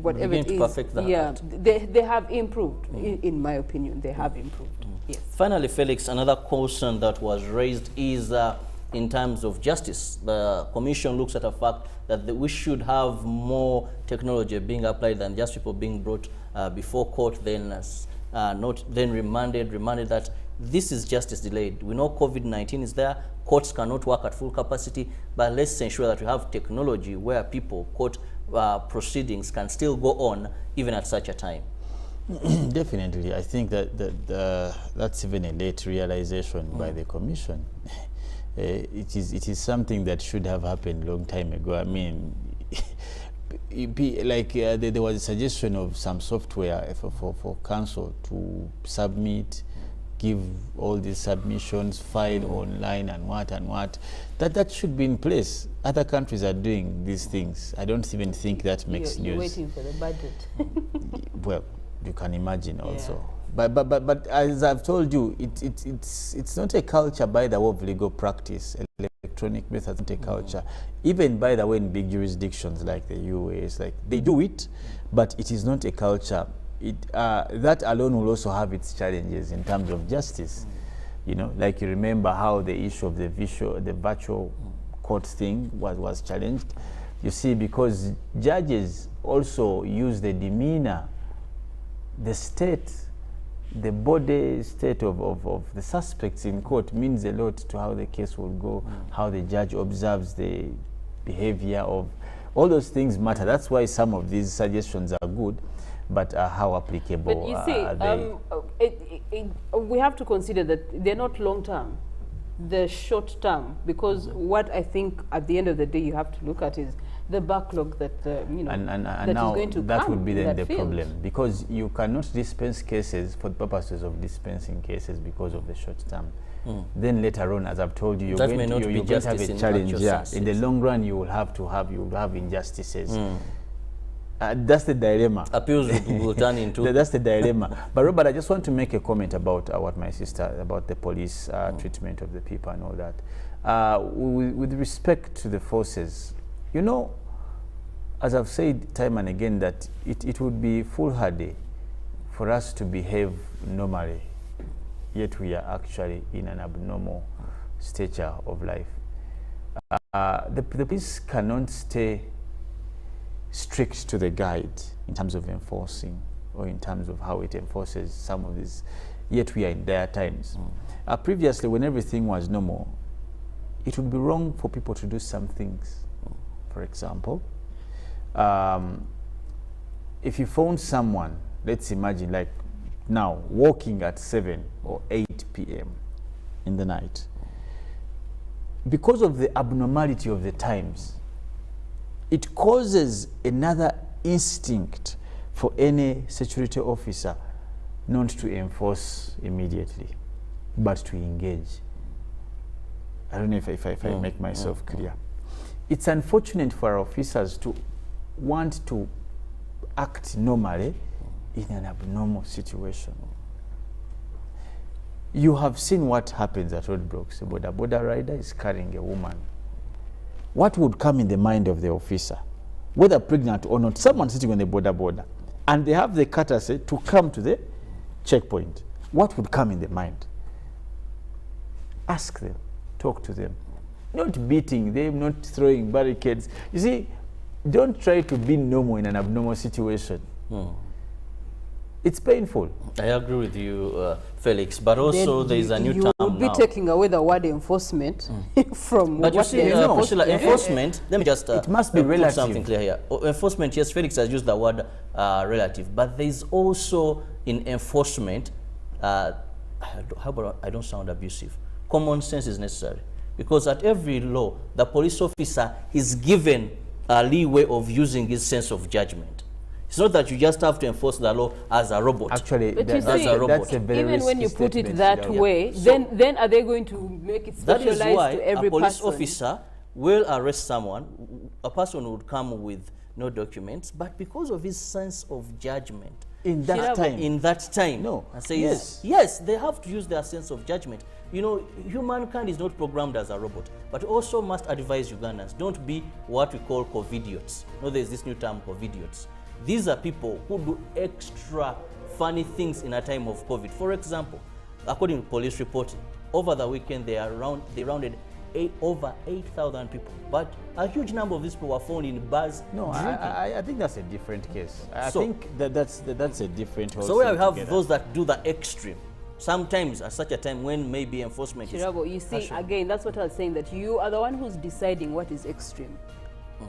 whatever it is, yeah, they have improved. In my opinion, they have improved. Yes. Finally, Felix, another concern that was raised is in terms of justice. The Commission looks at the fact that we should have more technology being applied than just people being brought before court, then not then remanded that this is justice delayed. We know COVID-19 is there, courts cannot work at full capacity, but let's ensure that we have technology where court proceedings can still go on even at such a time. Definitely. I think that's even a late realization by the Commission. It is something that should have happened a long time ago. I mean, there was a suggestion of some software for council to submit, give all these submissions, file online and what. That should be in place. Other countries are doing these things. I don't even think that makes news. You're waiting for the budget. Well, you can imagine also. But as I've told you, it's not a culture by the way of legal practice. Electronic methods not a culture. Even by the way, in big jurisdictions like the US, like they do it, but it is not a culture. That alone will also have its challenges in terms of justice. You know, like you remember how the issue of the virtual court thing was challenged. You see, because judges also use the demeanor, the state, the body state of the suspects in court means a lot to how the case will go, how the judge observes the behavior of all those things matter. That's why some of these suggestions are good, but how applicable but you see, are they? We have to consider that they're not long term, they're short term, because what I think at the end of the day you have to look at is the backlog that you know and that now is going to that come would be then the field. problem, because you cannot dispense cases for the purposes of dispensing cases because of the short term. Then later on, as I've told you, you're going to have a challenge. Yeah, in the long run, you will have injustices. That's the dilemma. Appeals will turn into. That's the dilemma. But Robert, I just want to make a comment about what my sister about the police treatment of the people and all that. With respect to the forces, you know, as I've said time and again, that it would be foolhardy for us to behave normally, yet we are actually in an abnormal stature of life. The police cannot stay strict to the guide in terms of enforcing or in terms of how it enforces some of these, yet we are in dire times. Previously, when everything was normal, it would be wrong for people to do some things. For example, if you found someone, let's imagine like now, walking at 7 or 8 p.m. in the night, because of the abnormality of the times, it causes another instinct for any security officer not to enforce immediately, but to engage. I don't know if I make myself clear. It's unfortunate for our officers to want to act normally in an abnormal situation. You have seen what happens at roadblocks. A border rider is carrying a woman. What would come in the mind of the officer, whether pregnant or not, someone sitting on the border, and they have the courtesy to come to the checkpoint? What would come in the mind? Ask them, talk to them. Not beating them, not throwing barricades. You see, don't try to be normal in an abnormal situation. It's painful. I agree with you, Felix, but also there is a new term now. You would be taking away the word enforcement from but what you see, enforcement, let me just it must be relative. Put something clear here. Enforcement, yes, Felix has used the word relative, but there is also in enforcement, how about I don't sound abusive, common sense is necessary. Because at every law, the police officer is given a leeway of using his sense of judgment. It's not that you just have to enforce the law as a robot. Actually, but you see, that's a very even when you put it that way, So then are they going to make it specialized that is why to every a police person? officer will arrest someone. A person would come with no documents, but because of his sense of judgment, in that time, no, and says yes, they have to use their sense of judgment. You know, humankind is not programmed as a robot, but also must advise Ugandans, don't be what we call COVIDiots. No, there's this new term, COVIDiots. These are people who do extra funny things in a time of COVID. For example, according to police reporting, over the weekend they rounded over 8,000 people, but a huge number of these people were found in bars. No, I think that's a different case. I think that's a different. So where we have those that do the extreme. Sometimes at such a time when maybe enforcement Kirabo, you see, again, that's what I was saying, that you are the one who's deciding what is extreme.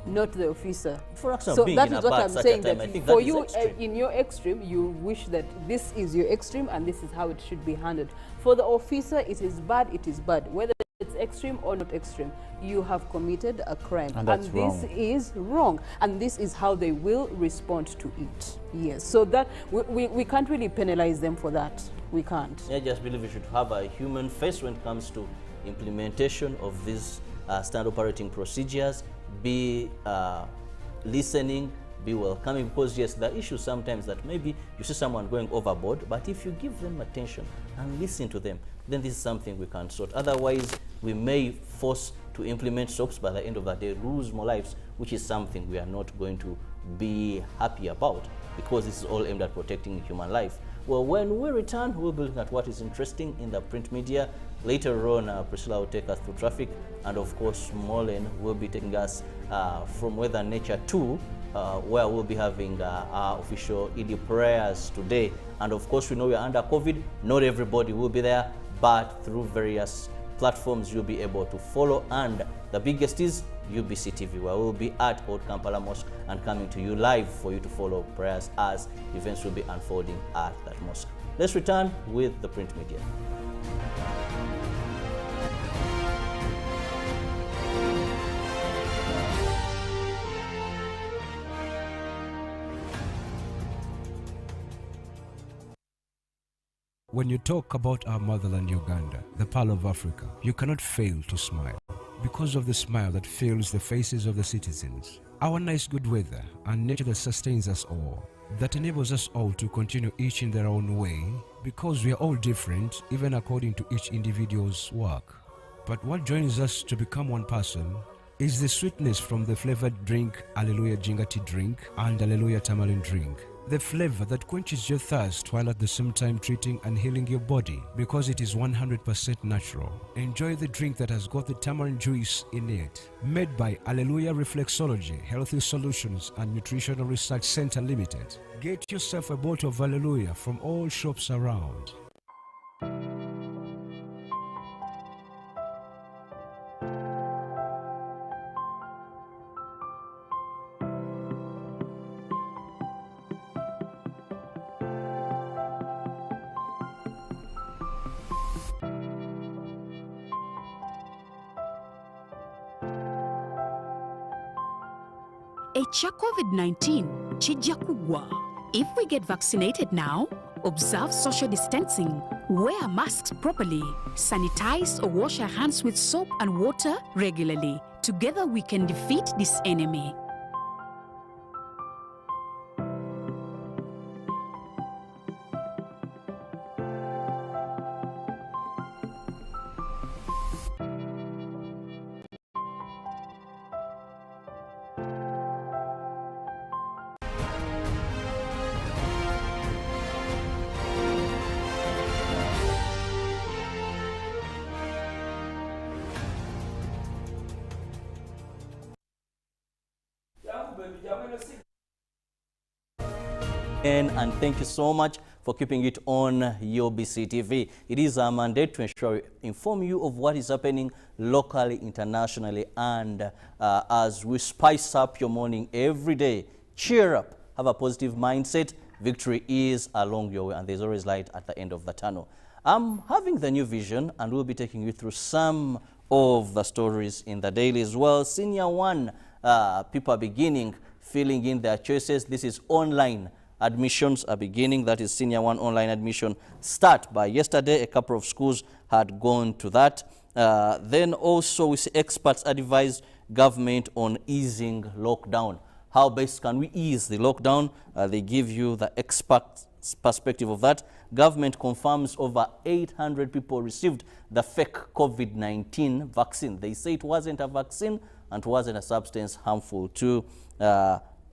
not the officer. For example, So being that in is a what bad I'm such a saying, time, that I think for that is you, extreme. in your extreme, you wish that this is your extreme and this is how it should be handled. For the officer, it is bad, it is bad. Whether it's extreme or not extreme, you have committed a crime. And that's this is wrong. And this is how they will respond to it. Yes. So that we can't really penalize them for that. We can't. I just believe we should have a human face when it comes to implementation of these standard operating procedures. Be listening, be welcoming, because yes, the issue sometimes that maybe you see someone going overboard, but if you give them attention and listen to them, then this is something we can sort. Otherwise, we may force to implement SOPs, by the end of the day, lose more lives, which is something we are not going to be happy about, because this is all aimed at protecting human life. Well, when we return, we'll be looking at what is interesting in the print media. Later on, Priscilla will take us through traffic, and of course, Molen will be taking us from Weather Nature 2, where we'll be having our official Eid prayers today. And of course, we know we are under COVID. Not everybody will be there, but through various platforms, you'll be able to follow. And the biggest is UBC TV, where we'll be at Old Kampala Mosque and coming to you live for you to follow prayers as events will be unfolding at that mosque. Let's return with the print media. When you talk about our motherland Uganda, the Pearl of Africa, you cannot fail to smile. Because of the smile that fills the faces of the citizens, our nice good weather and nature that sustains us all, that enables us all to continue each in their own way, because we are all different, even according to each individual's work. But what joins us to become one person is the sweetness from the flavored drink Alleluia Jingati drink and Alleluia Tamarind drink. The flavor that quenches your thirst while at the same time treating and healing your body, because it is 100% natural. Enjoy the drink that has got the tamarind juice in it. Made by Alleluia Reflexology, Healthy Solutions and Nutritional Research Center Limited. Get yourself a bottle of Alleluia from all shops around. Ekya COVID-19 kijja kugwa. If we get vaccinated now, observe social distancing, wear masks properly, sanitize or wash our hands with soap and water regularly. Together we can defeat this enemy. And thank you so much for keeping it on UBC TV. It is our mandate to ensure we inform you of what is happening locally, internationally, and as we spice up your morning every day, cheer up, have a positive mindset. Victory is along your way, and there's always light at the end of the tunnel. I'm having the new vision, and we'll be taking you through some of the stories in the daily as well. Senior 1, people are beginning filling in their choices. This is online. Admissions are beginning. That is Senior 1 online admission start. By yesterday, a couple of schools had gone to that. Then also we see experts advise government on easing lockdown. How best can we ease the lockdown? They give you the expert perspective of that. Government confirms over 800 people received the fake COVID-19 vaccine. They say it wasn't a vaccine and it wasn't a substance harmful to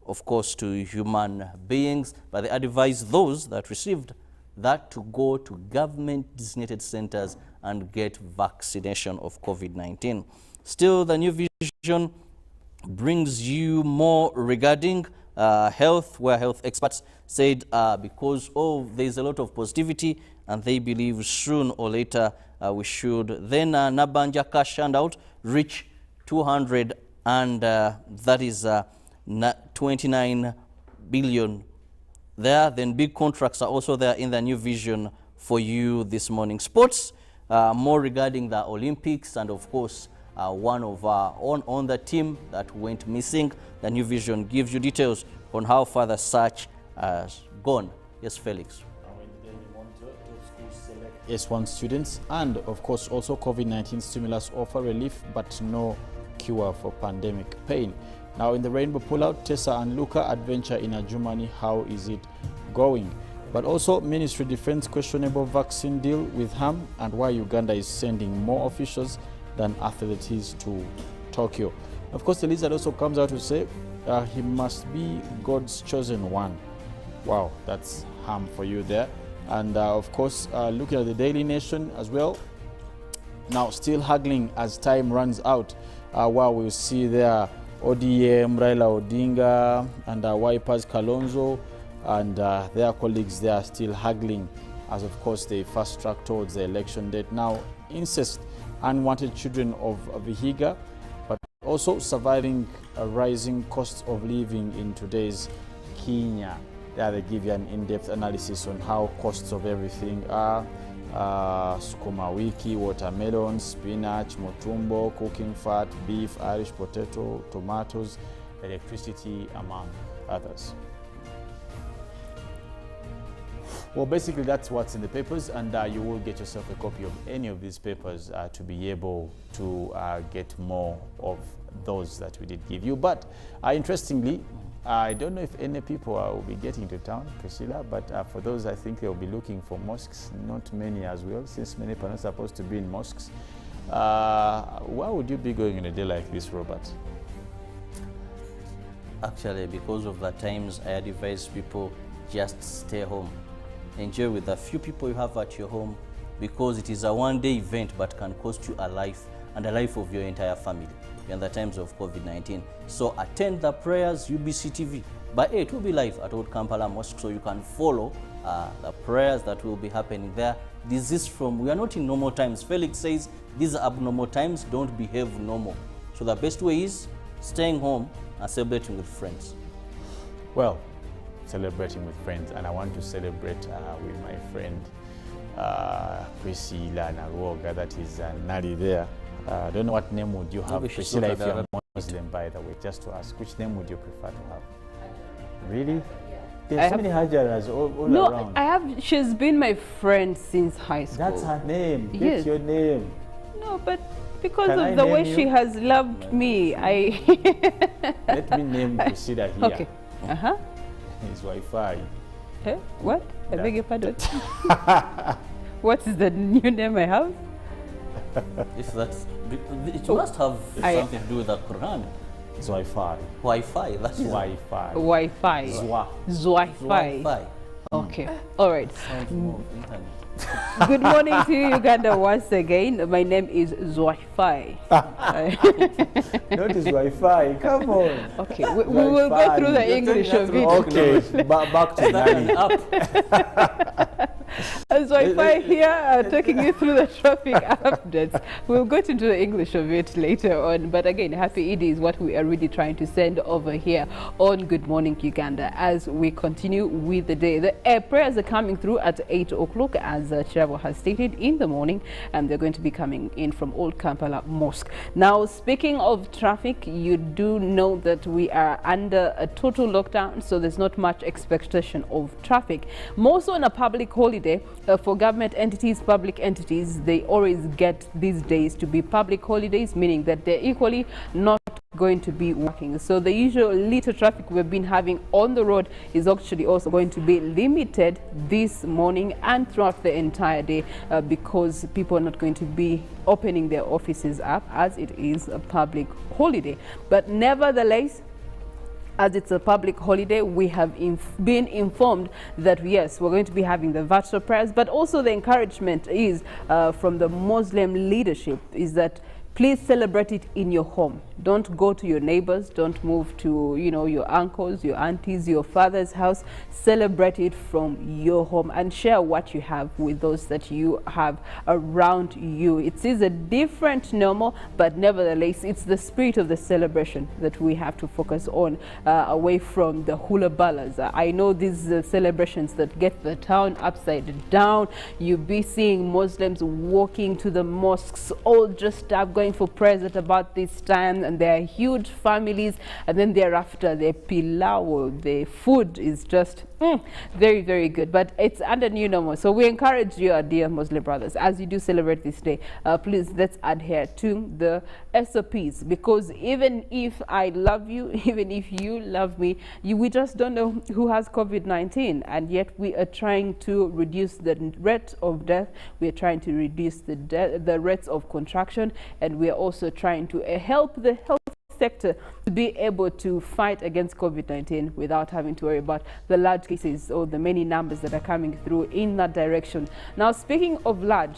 of course, to human beings, but they advise those that received that to go to government-designated centers and get vaccination of COVID-19. Still, the new vision brings you more regarding health, where health experts said because there's a lot of positivity, and they believe soon or later we should then Nabanja cash handout reach 200 and that is 29 billion there. Then big contracts are also there in the new vision for you this morning. Sports, more regarding the Olympics, and of course one of on the team that went missing. The new vision gives you details on how far the search has gone. Yes, Felix. S1 students, and of course also COVID-19 stimulus offer relief but no cure for pandemic pain. Now in the rainbow pullout, Tessa and Luca adventure in Germany, how is it going? But also Ministry Defense questionable vaccine deal with harm, and why Uganda is sending more officials than athletes to Tokyo. Of course the lizard also comes out to say he must be God's chosen one. Wow, that's harm for you there. And of course, looking at the Daily Nation as well, now still haggling as time runs out. While we see there ODM, Raila Odinga, and Wipers Kalonzo, and their colleagues, they are still haggling as of course they fast track towards the election date. Now, incest, unwanted children of Vihiga, but also surviving rising costs of living in today's Kenya. There they give you an in-depth analysis on how costs of everything are. Sukuma wiki, watermelon, spinach, motumbo, cooking fat, beef, Irish potato, tomatoes, electricity, among others. Well, basically that's what's in the papers, and you will get yourself a copy of any of these papers to be able to get more of those that we did give you. But interestingly, I don't know if any people will be getting to town, Priscilla, but for those, I think they'll be looking for mosques. Not many as well, since many people are not supposed to be in mosques. Why would you be going on a day like this, Robert? Actually, because of the times, I advise people just stay home. Enjoy with the few people you have at your home, because it is a one-day event but can cost you a life and a life of your entire family in the times of COVID-19. So attend the prayers, UBC TV. By 8, will be live at Old Kampala Mosque, so you can follow the prayers that will be happening there. This is we are not in normal times. Felix says these are abnormal times, don't behave normal. So the best way is staying home and celebrating with friends. Well, celebrating with friends, and I want to celebrate with my friend Priscilla Naruoga, that is Nali there. I don't know what name would you have, Priscilla, if you're Muslim, by the way, just to ask, which name would you prefer to have? Really? There's so many Hajaras all around. No, she's been my friend since high school. That's her name. Yes. That's your name. No, but because of the way she has loved me, I... Let me name Priscilla here. Okay. It's Wi-Fi. Eh? What? I beg your pardon? What is the new name I have? If that's... It must have something to do with the Quran. It's Wi-Fi. Wi-Fi, that's Wi-Fi. Wi-Fi. Zwi-Fi. Okay. All right. Sounds more of internet. Good morning to you, Uganda, once again. My name is Zwi-Fi. Notice Wi-Fi, come on. Okay, we will go through the English of it. Okay, back to Nani. As Wi-Fi here, taking you through the traffic updates. We'll get into the English of it later on. But again, happy Eid is what we are really trying to send over here on Good Morning Uganda as we continue with the day. The prayers are coming through at 8 o'clock, as Kirabo has stated, in the morning, and they're going to be coming in from Old Kampala Mosque. Now, speaking of traffic, you do know that we are under a total lockdown, so there's not much expectation of traffic. More so on a public holiday, for government entities, public entities, they always get these days to be public holidays, meaning that they're equally not going to be working. So the usual little traffic we've been having on the road is actually also going to be limited this morning and throughout the entire day because people are not going to be opening their offices up as it is a public holiday. But nevertheless, as it's a public holiday, we have been informed that yes, we're going to be having the virtual prayers, but also the encouragement is from the Muslim leadership is that please celebrate it in your home. Don't go to your neighbors. Don't move to, you know, your uncles, your aunties, your father's house. Celebrate it from your home and share what you have with those that you have around you. It is a different normal, but nevertheless, it's the spirit of the celebration that we have to focus on, away from the hula ballas. I know these celebrations that get the town upside down. You be seeing Muslims walking to the mosques, all dressed up, going for prayers at about this time, and there are huge families, and then thereafter the pilau, the food is just very, very good. But it's under new normal, so we encourage you, our dear Muslim brothers, as you do celebrate this day, please let's adhere to the SOPs, because even if I love you, even if you love me, we just don't know who has COVID-19, and yet we are trying to reduce the rate of death, we are trying to reduce the rates of contraction, and we are also trying to help the health sector to be able to fight against COVID-19 without having to worry about the large cases or the many numbers that are coming through in that direction. Now, speaking of large,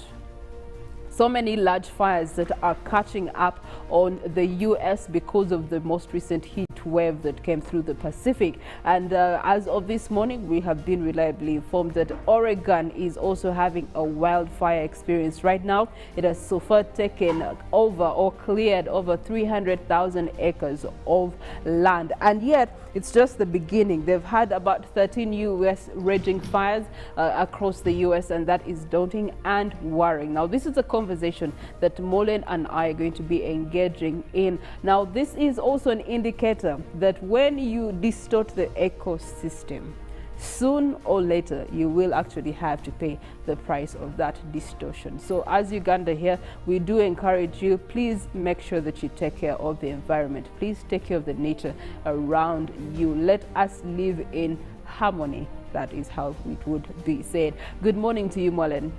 so many large fires that are catching up on the U.S. because of the most recent heat wave that came through the Pacific. And as of this morning, we have been reliably informed that Oregon is also having a wildfire experience. Right now, it has so far taken over or cleared over 300,000 acres of land. And yet, it's just the beginning. They've had about 13 U.S. raging fires across the U.S., and that is daunting and worrying. Now, this is a conversation that Molen and I are going to be engaging in. Now, this is also an indicator that when you distort the ecosystem, soon or later you will actually have to pay the price of that distortion. So as Uganda here, we do encourage you, please make sure that you take care of the environment. Please take care of the nature around you. Let us live in harmony. That is how it would be said. Good morning to you, Molen.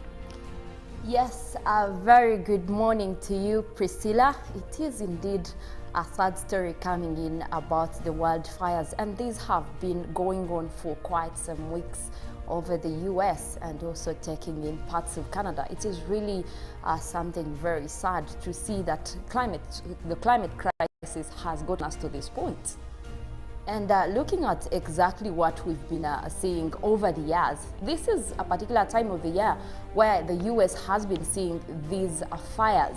Yes, a very good morning to you, Priscilla. It is indeed a sad story coming in about the wildfires, and these have been going on for quite some weeks over the US and also taking in parts of Canada. It is really something very sad to see that the climate crisis has gotten us to this point. And looking at exactly what we've been seeing over the years, this is a particular time of the year where the US has been seeing these fires.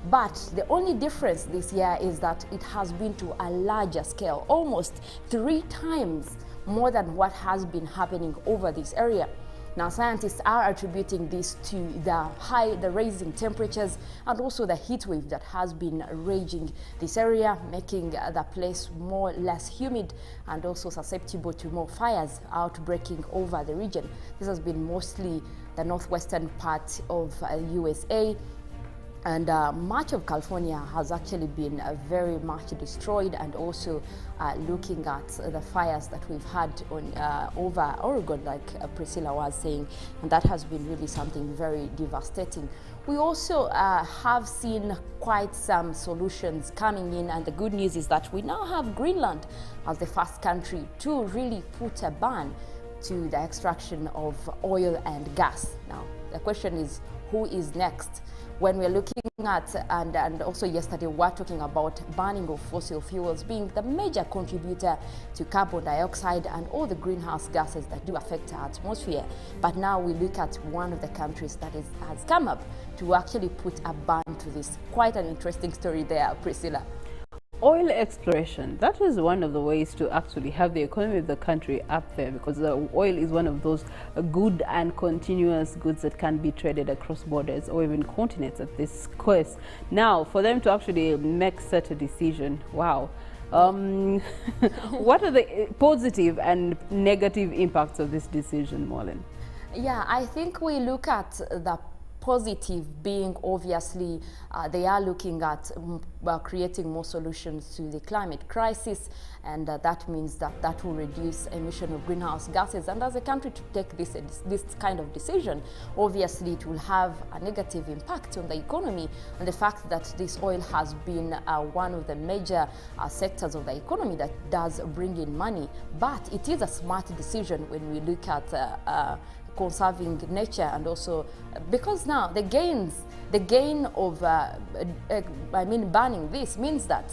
But the only difference this year is that it has been to a larger scale, almost 3 times more than what has been happening over this area. Now, scientists are attributing this to the rising temperatures and also the heat wave that has been raging this area, making the place more or less humid and also susceptible to more fires outbreaking over the region. This has been mostly the northwestern part of USA. And much of California has actually been very much destroyed, and also looking at the fires that we've had on, over Oregon, like Priscilla was saying, and that has been really something very devastating. We also have seen quite some solutions coming in, and the good news is that we now have Greenland as the first country to really put a ban to the extraction of oil and gas. Now, the question is, who is next? When we're looking at, and also yesterday, we're talking about burning of fossil fuels being the major contributor to carbon dioxide and all the greenhouse gases that do affect our atmosphere. But now we look at one of the countries that has come up to actually put a ban to this. Quite an interesting story there, Priscilla. Oil exploration, that is one of the ways to actually have the economy of the country up there, because the oil is one of those good and continuous goods that can be traded across borders or even continents at this course. Now, for them to actually make such a decision, wow. What are the positive and negative impacts of this decision, Molen? Yeah, I think we look at the positive being obviously they are looking at creating more solutions to the climate crisis, and that means that will reduce emission of greenhouse gases. And as a country to take this kind of decision, obviously it will have a negative impact on the economy, and the fact that this oil has been one of the major sectors of the economy that does bring in money. But it is a smart decision when we look at conserving nature, and also because now the gain of banning this means that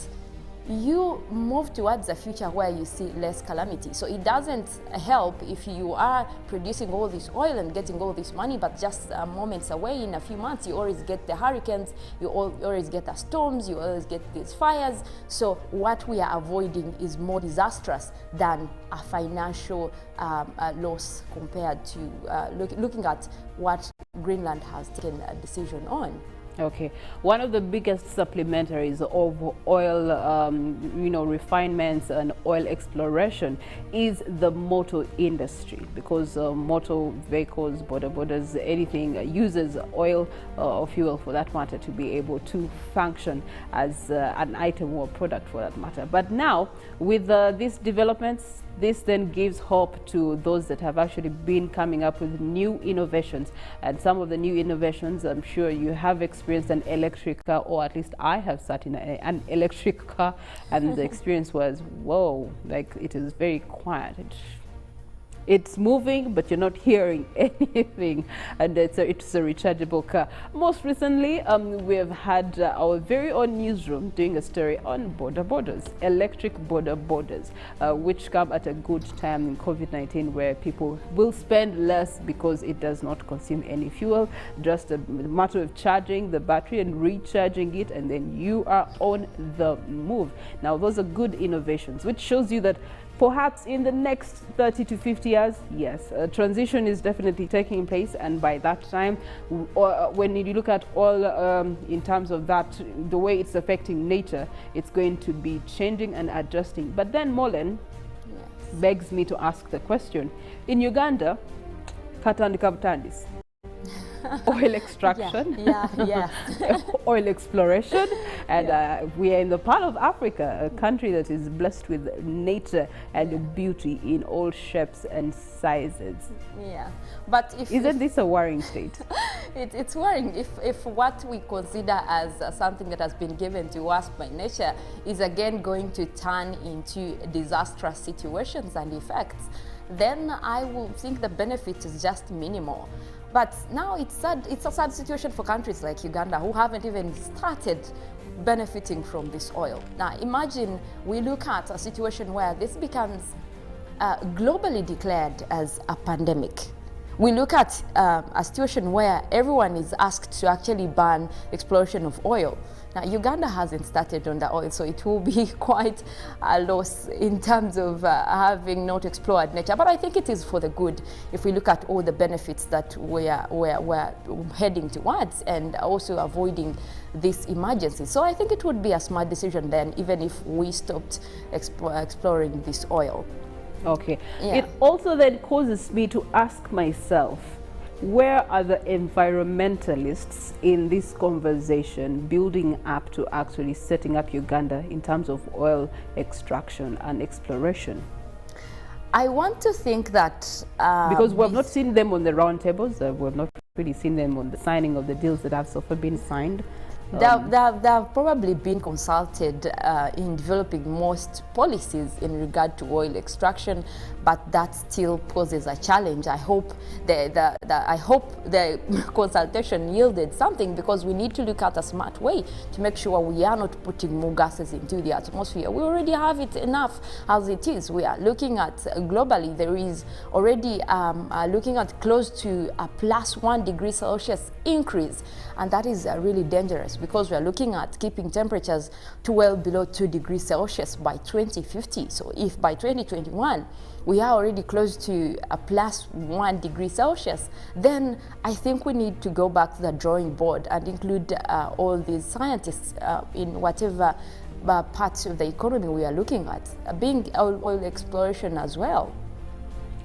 you move towards a future where you see less calamity. So it doesn't help if you are producing all this oil and getting all this money, but just moments away in a few months, you always get the hurricanes, you always get the storms, you always get these fires. So what we are avoiding is more disastrous than a financial loss compared to looking at what Greenland has taken a decision on. Okay, one of the biggest supplementaries of oil, refinements and oil exploration is the motor industry, because motor vehicles, borders, anything uses oil or fuel for that matter to be able to function as an item or product for that matter. But now with these developments, this then gives hope to those that have actually been coming up with new innovations. And some of the new innovations, I'm sure you have experienced an electric car, or at least I have sat in an electric car, and the experience was, whoa, like it is very quiet. It's moving, but you're not hearing anything, and it's a rechargeable car. Most recently, we have had our very own newsroom doing a story on borders, electric borders, which come at a good time in COVID-19, where people will spend less because it does not consume any fuel, just a matter of charging the battery and recharging it, and then you are on the move. Now, those are good innovations, which shows you that perhaps in the next 30 to 50 years, yes, a transition is definitely taking place, and by that time, when you look at all in terms of that, the way it's affecting nature, it's going to be changing and adjusting. But then Molen begs me to ask the question, in Uganda, Katandikabutandis, oil extraction, oil exploration, and we are in the part of Africa, a country that is blessed with nature and beauty in all shapes and sizes. Yeah, but isn't this a worrying state? It's worrying if what we consider as something that has been given to us by nature is again going to turn into disastrous situations and effects, then I will think the benefit is just minimal. But now it's a sad situation for countries like Uganda, who haven't even started benefiting from this oil. Now imagine we look at a situation where this becomes globally declared as a pandemic. We look at a situation where everyone is asked to actually ban exploration of oil. Now, Uganda hasn't started on the oil, so it will be quite a loss in terms of having not explored nature. But I think it is for the good if we look at all the benefits that we're heading towards, and also avoiding this emergency. So I think it would be a smart decision then, even if we stopped exploring this oil. Okay. Yeah. It also then causes me to ask myself, where are the environmentalists in this conversation building up to actually setting up Uganda in terms of oil extraction and exploration? I want to think that... because we have not seen them on the round tables, we have not really seen them on the signing of the deals that have so far been signed. They have probably been consulted in developing most policies in regard to oil extraction, but that still poses a challenge. I hope the consultation yielded something, because we need to look at a smart way to make sure we are not putting more gases into the atmosphere. We already have it enough as it is. We are looking at globally, there is already looking at close to a +1 degree Celsius increase, and that is really dangerous, because we are looking at keeping temperatures to well below 2 degrees Celsius by 2050. So if by 2021 we are already close to a +1 degree Celsius, then I think we need to go back to the drawing board and include all these scientists in whatever parts of the economy we are looking at, being oil exploration as well.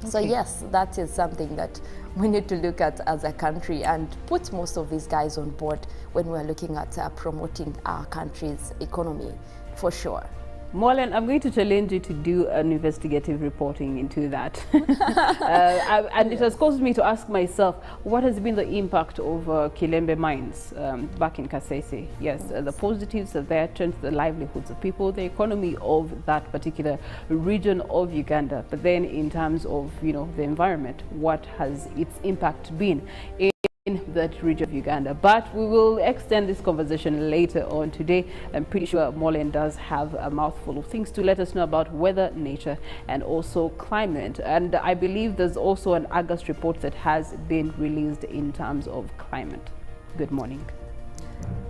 Okay. So yes, that is something that we need to look at as a country, and put most of these guys on board when we're looking at promoting our country's economy, for sure. Molen, I'm going to challenge you to do an investigative reporting into that. And it has caused me to ask myself, what has been the impact of Killembe mines back in Kasese? Yes, the positives are there, changed the livelihoods of people, the economy of that particular region of Uganda. But then in terms of, the environment, what has its impact been? In that region of Uganda. But we will extend this conversation later on today. I'm pretty sure Molen does have a mouthful of things to let us know about weather, nature, and also climate. And I believe there's also an August report that has been released in terms of climate. Good morning.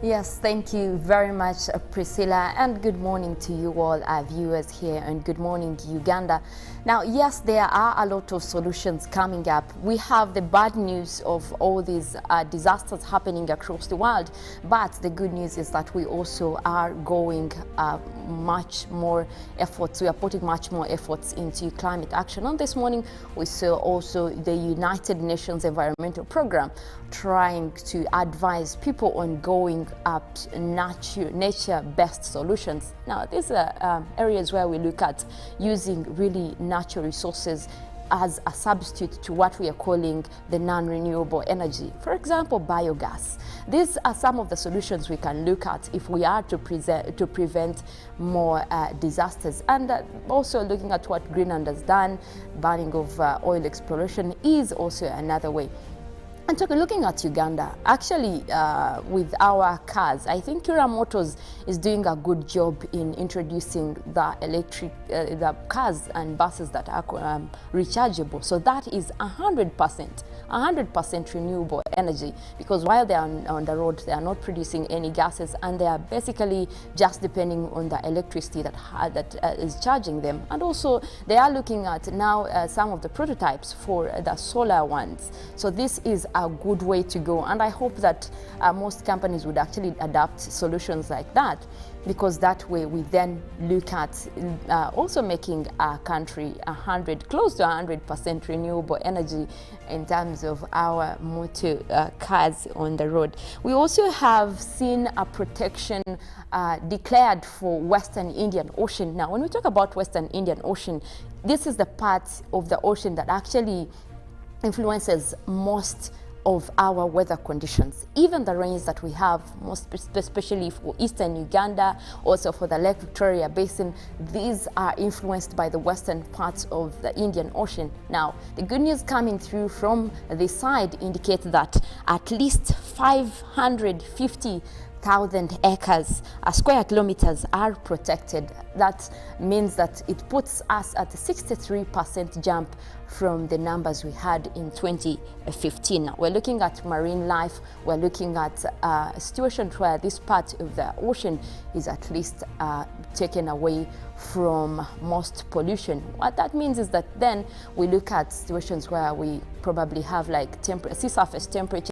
Yes, thank you very much, Priscilla, and good morning to you all, our viewers here, and good morning, Uganda. Now, yes, there are a lot of solutions coming up. We have the bad news of all these disasters happening across the world, but the good news is that we also are going much more efforts. We are putting much more efforts into climate action. And this morning, we saw also the United Nations Environmental Program trying to advise people on going up nature-based solutions. Now, these are areas where we look at using really natural resources as a substitute to what we are calling the non-renewable energy. For example, biogas. These are some of the solutions we can look at if we are to prevent more disasters. And also looking at what Greenland has done, burning of oil exploration is also another way. And looking at Uganda, actually with our cars, I think Kirabo is doing a good job in introducing the the cars and buses that are rechargeable. So that is 100% renewable energy, because while they are on the road, they are not producing any gases, and they are basically just depending on the electricity that is charging them. And also they are looking at now some of the prototypes for the solar ones. So this is a good way to go, and I hope that most companies would actually adopt solutions like that, because that way we then look at also making our country close to 100% renewable energy in terms of our motor cars on the road. We also have seen a protection declared for Western Indian Ocean. Now, when we talk about Western Indian Ocean, this is the part of the ocean that actually influences most of our weather conditions. Even the rains that we have, most especially for eastern Uganda, also for the Lake Victoria Basin, these are influenced by the western parts of the Indian Ocean. Now, the good news coming through from this side indicates that at least 550,000 acres, square kilometers are protected. That means that it puts us at a 63% jump from the numbers we had in 2015. Now, we're looking at marine life. We're looking at a situation where this part of the ocean is at least taken away from most pollution. What that means is that then we look at situations where we probably have like sea surface temperatures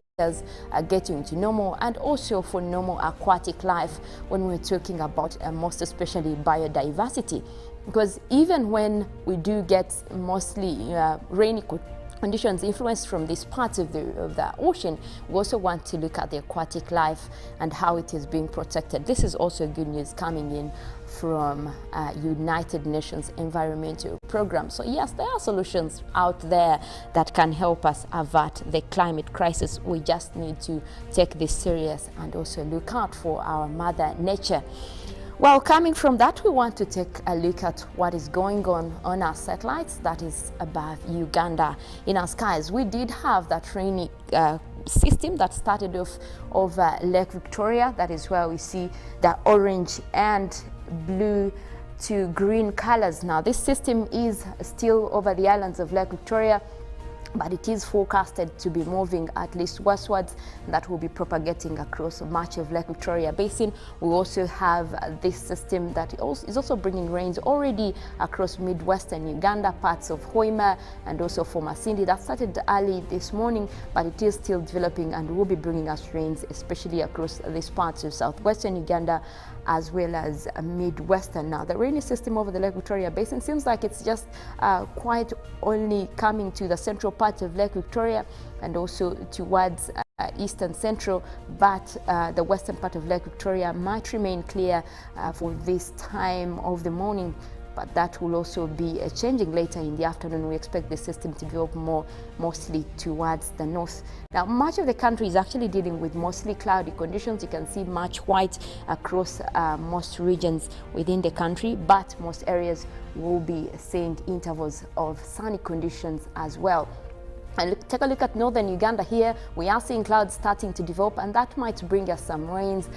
getting to normal, and also for normal aquatic life when we're talking about most especially biodiversity. Because even when we do get mostly rainy conditions influenced from these parts of the ocean, we also want to look at the aquatic life and how it is being protected. This is also good news coming in from United Nations Environmental Program. So yes, there are solutions out there that can help us avert the climate crisis. We just need to take this serious and also look out for our mother nature. Well, coming from that, we want to take a look at what is going on our satellites that is above Uganda. In our skies, we did have that rainy system that started off over Lake Victoria. That is where we see the orange and blue to green colors. Now, this system is still over the islands of Lake Victoria, but it is forecasted to be moving at least westwards. That will be propagating across much of Lake Victoria Basin. We also have this system that is also bringing rains already across midwestern Uganda, parts of Hoima, and also for Masindi. That started early this morning, but it is still developing and will be bringing us rains, especially across these parts of southwestern Uganda, as well as midwestern. Now, the rainy system over the Lake Victoria Basin seems like it's just quite only coming to the central part of Lake Victoria and also towards eastern central, but the western part of Lake Victoria might remain clear for this time of the morning. But that will also be changing later in the afternoon. We expect the system to go mostly towards the north. Now, much of the country is actually dealing with mostly cloudy conditions. You can see much white across most regions within the country, but most areas will be seeing intervals of sunny conditions as well. And take a look at northern Uganda here. We are seeing clouds starting to develop, and that might bring us some rains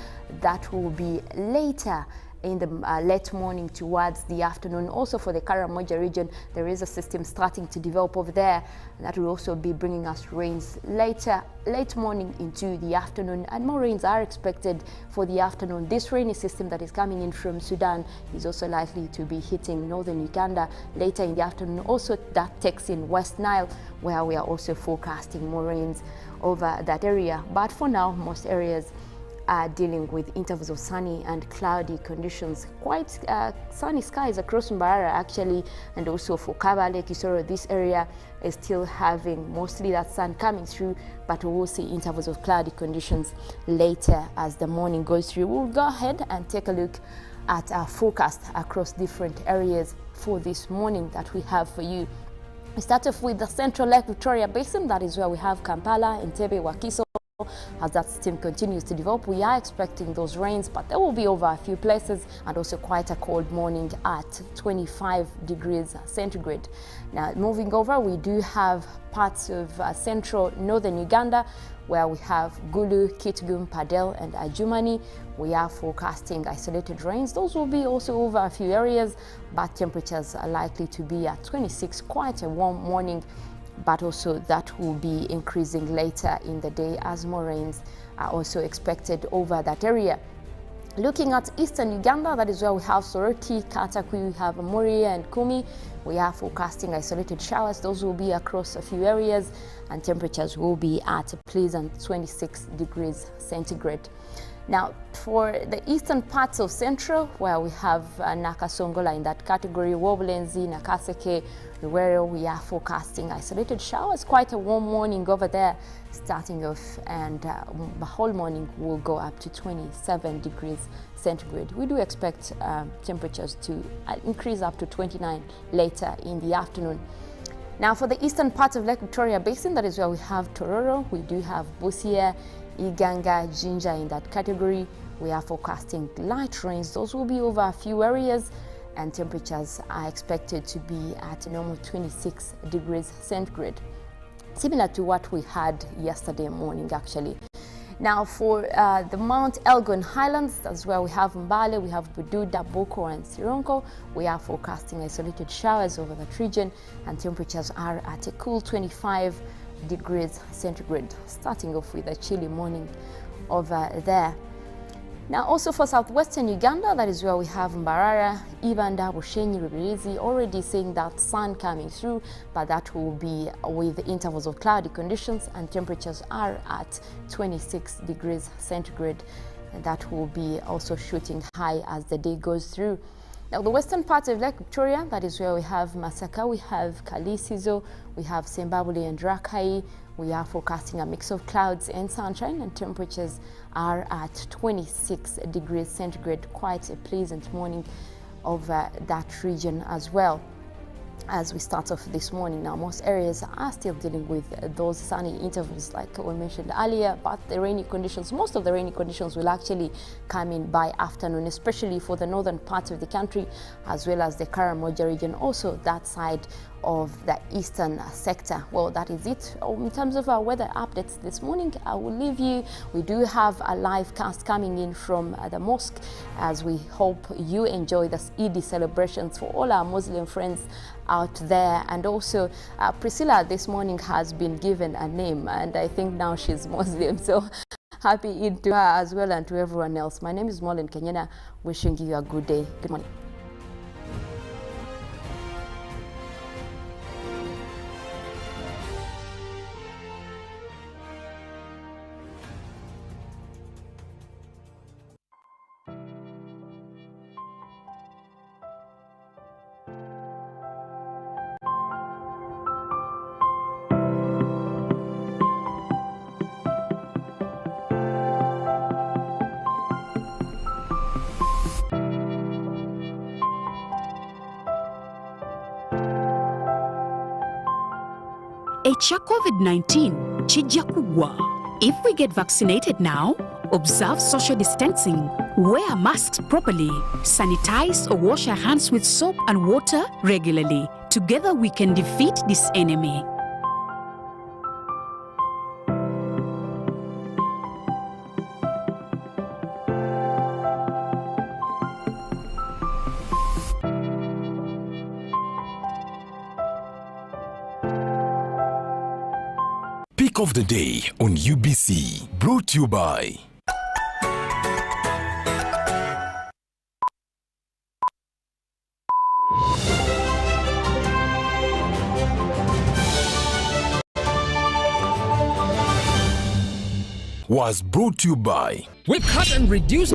that will be later in the late morning towards the afternoon. Also for the Kirabo region, there is a system starting to develop over there, and that will also be bringing us rains late morning into the afternoon, and more rains are expected for the afternoon. This rainy system that is coming in from Sudan is also likely to be hitting northern Uganda later in the afternoon. Also that takes in West Nile, where we are also forecasting more rains over that area. But for now, most areas are dealing with intervals of sunny and cloudy conditions. Quite sunny skies across Mbarara actually, and also for Kabale, Kisoro, this area is still having mostly that sun coming through, but we will see intervals of cloudy conditions later as the morning goes through. We'll go ahead and take a look at our forecast across different areas for this morning that we have for you. We start off with the central Lake Victoria Basin. That is where we have Kampala, Entebbe, Wakiso. As that system continues to develop, we are expecting those rains, but they will be over a few places, and also quite a cold morning at 25 degrees centigrade. Now, moving over, we do have parts of central northern Uganda where we have Gulu, Kitgum, Padel, and Ajumani. We are forecasting isolated rains. Those will be also over a few areas, but temperatures are likely to be at 26, quite a warm morning. But also that will be increasing later in the day as more rains are also expected over that area. Looking at eastern Uganda, that is where we have Soroti, Katakwi, we have Muria and Kumi. We are forecasting isolated showers. Those will be across a few areas, and temperatures will be at a pleasant 26 degrees centigrade. Now, for the eastern parts of central, where we have Nakasongola in that category, Wobulenzi, Nakaseke, where we are forecasting isolated showers. Quite a warm morning over there starting off, and the whole morning will go up to 27 degrees centigrade. We do expect temperatures to increase up to 29 later in the afternoon. Now, for the eastern part of Lake Victoria Basin, that is where we have Tororo, we do have Busia, Iganga, Jinja in that category. We are forecasting light rains. Those will be over a few areas, and temperatures are expected to be at a normal 26 degrees centigrade, similar to what we had yesterday morning actually. Now, for the Mount Elgon Highlands, that's where we have Mbale, we have Bududa, Boko and Sironko. We are forecasting isolated showers over that region, and temperatures are at a cool 25 degrees centigrade, starting off with a chilly morning over there. Now, also for southwestern Uganda, that is where we have Mbarara, Ibanda, Bushenyi, Rubirizi, already seeing that sun coming through, but that will be with intervals of cloudy conditions, and temperatures are at 26 degrees centigrade. And that will be also shooting high as the day goes through. Now, the western part of Lake Victoria, that is where we have Masaka, we have Kalisizo, we have Sembabule and Rakai. We are forecasting a mix of clouds and sunshine, and temperatures are at 26 degrees centigrade. Quite a pleasant morning over that region as well. As we start off this morning, now most areas are still dealing with those sunny intervals like we mentioned earlier, but the rainy conditions, most of the rainy conditions will actually come in by afternoon, especially for the northern parts of the country as well as the Kirabo region, also that side of the eastern sector. Well, that is it in terms of our weather updates this morning. I will leave you. We do have a live cast coming in from the mosque, as we hope you enjoy the Eid celebrations for all our Muslim friends out there. And also Priscilla this morning has been given a name, and I think now she's Muslim, so happy Eid to her as well, and to everyone else. My name is Molin Kenyana, wishing you a good day. Good morning. Echa COVID-19 chijja kugwa. If we get vaccinated now, observe social distancing, wear masks properly, sanitize or wash our hands with soap and water regularly. Together we can defeat this enemy. Pick of the Day on UBC, brought to you by we cut and reduce